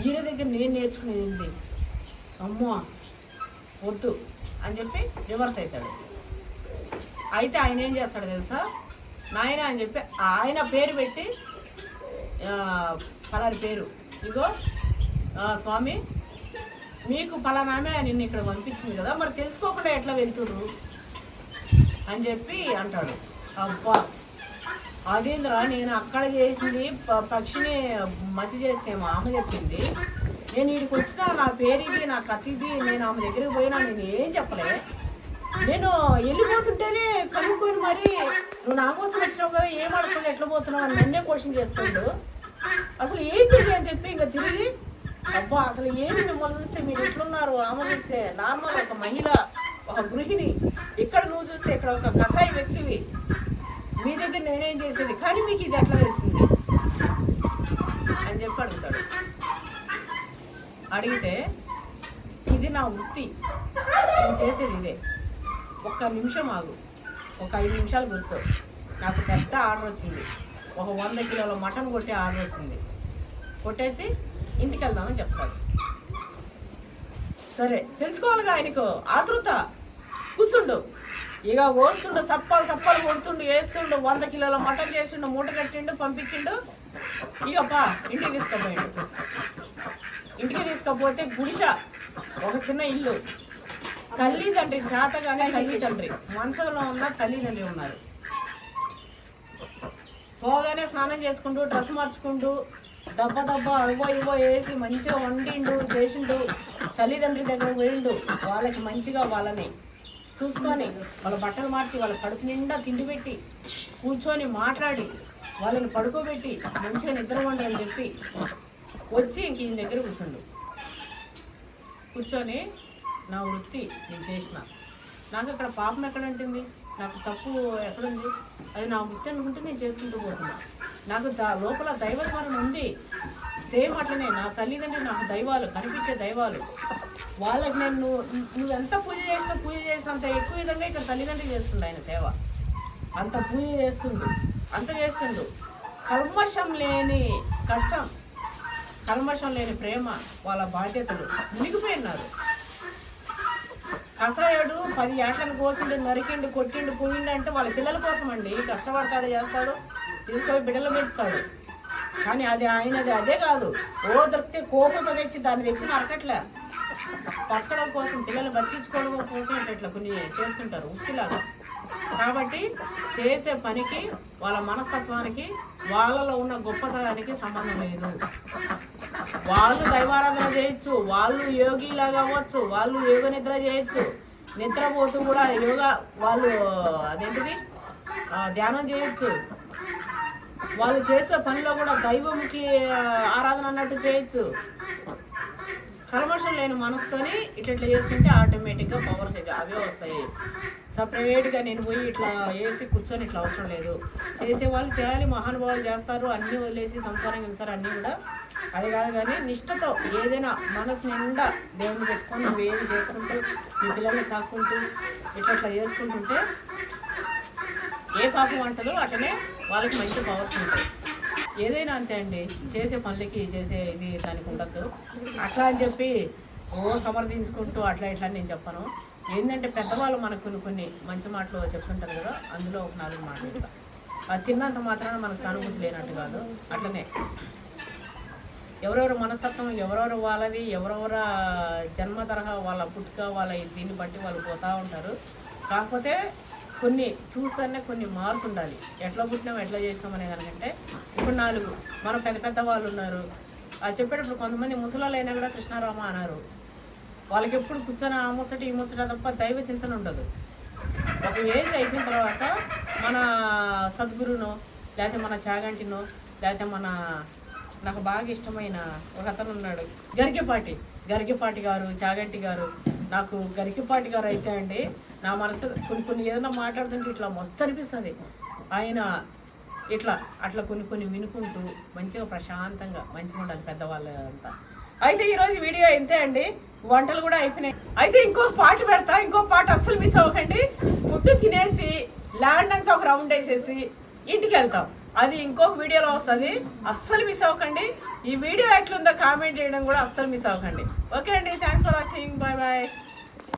ఈయన దగ్గర నేను నేర్చుకునేది ఏంటి, అమ్మో వద్దు అని చెప్పి రివర్స్ అవుతాడు. అయితే ఆయన ఏం చేస్తాడు తెలుసా, నాయన అని చెప్పి ఆయన పేరు పెట్టి పలాని పేరు, ఇగో స్వామి మీకు పలానామే నిన్ను ఇక్కడ పంపించింది కదా, మరి తెలుసుకోకుండా ఎట్లా వెళ్తుర్రు అని చెప్పి అంటాడు. అబ్బా అదేంద్రా, నేను అక్కడ చేసింది పక్షిని మసి చేస్తే మా అమ్మ చెప్పింది, నేను వీడికి వచ్చినా నా పేరు ఇది, నా కత్తిది, నేను ఆమె దగ్గరికి పోయినా నేను ఏం చెప్పలే, నేను వెళ్ళిపోతుంటేనే కనుక్కొని మరి నువ్వు నా కోసం వచ్చినావు కదా, ఏం ఆడుతుంది ఎట్లా పోతున్నావు అని నన్నే క్వశ్చన్ చేస్తుండు, అసలు ఏంటి అని చెప్పి ఇంకా తిరిగి అబ్బా అసలు ఏంటి మిమ్మల్ని చూస్తే మీరు ఎట్లున్నారు, ఆమె చూస్తే నార్మల్ ఒక మహిళ, ఒక గృహిణి, ఇక్కడ నువ్వు చూస్తే ఇక్కడ ఒక కషాయి వ్యక్తివి, మీ దగ్గర నేనేం చేసేది, కానీ మీకు ఇది ఎట్లా తెలిసింది అని చెప్పి అడుగుతాడు. అడిగితే ఇది నా వృత్తి, నేను చేసేది ఇదే, ఒక్క నిమిషం ఆగు, ఒక 5 నిమిషాలు కూర్చో, నాకు పెద్ద ఆర్డర్ వచ్చింది, ఒక 100 కిలోల మటన్ కొట్టే ఆర్డర్ వచ్చింది, కొట్టేసి ఇంటికి వెళ్దామని చెప్తాడు. సరే తెలుసుకోవాలిగా ఆయనకు ఆతృత, కూర్చుండు, ఇక వస్తుండు, సప్పాలు కొడుతుండు, వేస్తుండు, 100 కిలోల మటన్ చేసిండు, మూట కట్టిండు, పంపించిండు. ఇక ఇంటికి తీసుకుపోయిండు. ఇంటికి తీసుకపోతే గుడిస, ఒక చిన్న ఇల్లు, తల్లిదండ్రి చేతగానే తల్లిదండ్రి మంచంలో ఉన్న తల్లిదండ్రి ఉన్నారు. పోగానే స్నానం చేసుకుంటూ డ్రెస్ మార్చుకుంటూ దెబ్బ ఇవ్వో వేసి మంచిగా వండిండు చేసిండు, తల్లిదండ్రి దగ్గర పోయిండు. వాళ్ళకి మంచిగా వాళ్ళని చూసుకొని వాళ్ళ బట్టలు మార్చి వాళ్ళ కడుపు నిండా తిండి పెట్టి కూర్చొని మాట్లాడి వాళ్ళని పడుకోబెట్టి మంచిగా నిద్రపోండి అని చెప్పి వచ్చి ఇంక ఈయన దగ్గర కూర్చొని నా వృత్తి నేను చేసిన, నాకు అక్కడ పాపం ఎక్కడంటుంది, నాకు తప్పు ఎక్కడుంది, అది నా వృత్తి అనుకుంటే నేను చేసుకుంటూ పోతున్నా. నాకు లోపల దైవ స్మరణ ఉంది. సేమ్ అట్లనే నా తల్లిదండ్రి నాకు దైవాలు, కనిపించే దైవాలు. వాళ్ళకి నేను నువ్వెంత పూజ చేసినంత ఎక్కువ విధంగా ఇక్కడ తల్లిదండ్రి చేస్తుండే ఆయన సేవ. అంత పూజ చేస్తుండు. కల్మషం లేని కష్టం, కల్మషం లేని ప్రేమ, వాళ్ళ బాధ్యతలు మునిగిపోయినారు. కసాయుడు 10 ఏట్లను కోసిండు, నరికిండు, కొట్టిండు, పోయిండు అంటే వాళ్ళ పిల్లల కోసం అండి. కష్టపడతాడు, చేస్తాడు, తీసుకొని బిడ్డలు పెంచుతాడు. కానీ అది ఆయనది అదే కాదు. దొరికితే కోపంతో దాన్ని తెచ్చి నరకట్లే, పక్కడం కోసం, పిల్లలు బతికించుకోవడం కోసం ఇట్లా కొన్ని చేస్తుంటారు ఉక్కిలాగా. కాబట్టి చేసే పనికి వాళ్ళ మనస్తత్వానికి వాళ్ళలో ఉన్న గొప్పతనానికి సంబంధం లేదు. వాళ్ళు దైవారాధన చేయొచ్చు, వాళ్ళు యోగిలాగా అవ్వచ్చు, వాళ్ళు యోగ నిద్ర చేయొచ్చు, నిద్రపోతూ కూడా యోగా వాళ్ళు ధ్యానం చేయొచ్చు. వాళ్ళు చేసే పనిలో కూడా దైవంకి ఆరాధన అన్నట్టు చేయొచ్చు. కల్మషం లేని మనసుతోని ఇట్లా చేస్తుంటే ఆటోమేటిక్గా పవర్స్ అవే వస్తాయి. సపరేట్గా నేను పోయి ఇట్లా వేసి కూర్చొని ఇట్లా అవసరం లేదు. చేసేవాళ్ళు చేయాలి, మహానుభావులు చేస్తారు, అన్నీ వదిలేసి సంసారం వెళ్తారు, అన్నీ కూడా. అది కాదు కానీ నిష్ఠతో ఏదైనా మనసు నిండా దేవుని పెట్టుకొని నువ్వు ఏది చేసుకుంటూ మీ పిల్లల్ని సాక్కుంటూ ఇట్లా చేసుకుంటుంటే ఏ పాపం అంటదో అట్లనే వాళ్ళకి మంచి పవర్స్ ఉంటాయి. ఏదైనా అంతే అండి, చేసే పనులకి చేసే ఇది దానికి ఉండద్దు. అట్లా అని చెప్పి సమర్థించుకుంటూ అట్లా ఇట్లా నేను చెప్పను. ఏంటంటే పెద్దవాళ్ళు మనకు కొన్ని మంచి మాటలు చెప్తుంటారు కదా, అందులో ఒక 4 మాటలు కూడా అది తిన్నంత మాత్రాన మనకు సానుభూతి లేనట్టు కాదు. అట్లనే ఎవరెవరు మనస్తత్వం ఎవరెవరు వాళ్ళది, ఎవరెవర జన్మ తరహా వాళ్ళ పుట్టుక వాళ్ళ దీన్ని బట్టి వాళ్ళు పోతూ ఉంటారు. కాకపోతే కొన్ని చూస్తేనే కొన్ని మారుతుండాలి. ఎట్లా పుట్టినాం ఎట్లా చేసినాం అనే దానికంటే ఇప్పుడు 4 మన పెద్ద వాళ్ళు ఉన్నారు. అది చెప్పేటప్పుడు కొంతమంది ముసలాళ్ళు అయినా కూడా కృష్ణారామ అన్నారు. వాళ్ళకి ఎప్పుడు కూర్చొని ఆ ముచ్చట ఈ ముచ్చట తప్ప దైవ చింతన ఉండదు. ఒక ఏజ్ అయిపోయిన తర్వాత మన సద్గురునో లేకపోతే మన చాగంటినో లేకపోతే నాకు బాగా ఇష్టమైన ఒక అతను ఉన్నాడు, గరికెపాటి గారు, చాగంటి గారు. నాకు గరికెపాటి గారు అయితే అండి నా మనసు కొన్ని ఏదైనా మాట్లాడుతుంటే ఇట్లా మస్తు అనిపిస్తుంది. ఆయన అట్లా కొన్ని వినుకుంటూ మంచిగా ప్రశాంతంగా మంచిగా ఉండాలి పెద్దవాళ్ళు అంతా. అయితే ఈరోజు వీడియో ఇంతే అండి, వంటలు కూడా అయిపోయినాయి. అయితే ఇంకొక పాట పెడతా, ఇంకో పాట అస్సలు మిస్ అవ్వకండి. ఫుడ్ తినేసి ల్యాండ్ అంతా ఒక రౌండ్ వేసేసి ఇంటికి వెళ్తాం, అది ఇంకొక వీడియోలో వస్తుంది. అస్సలు మిస్ అవ్వకండి. ఈ వీడియో ఎట్లుందో కామెంట్ చేయడం కూడా అస్సలు మిస్ అవ్వకండి. ఓకే అండి, thanks for watching, bye bye.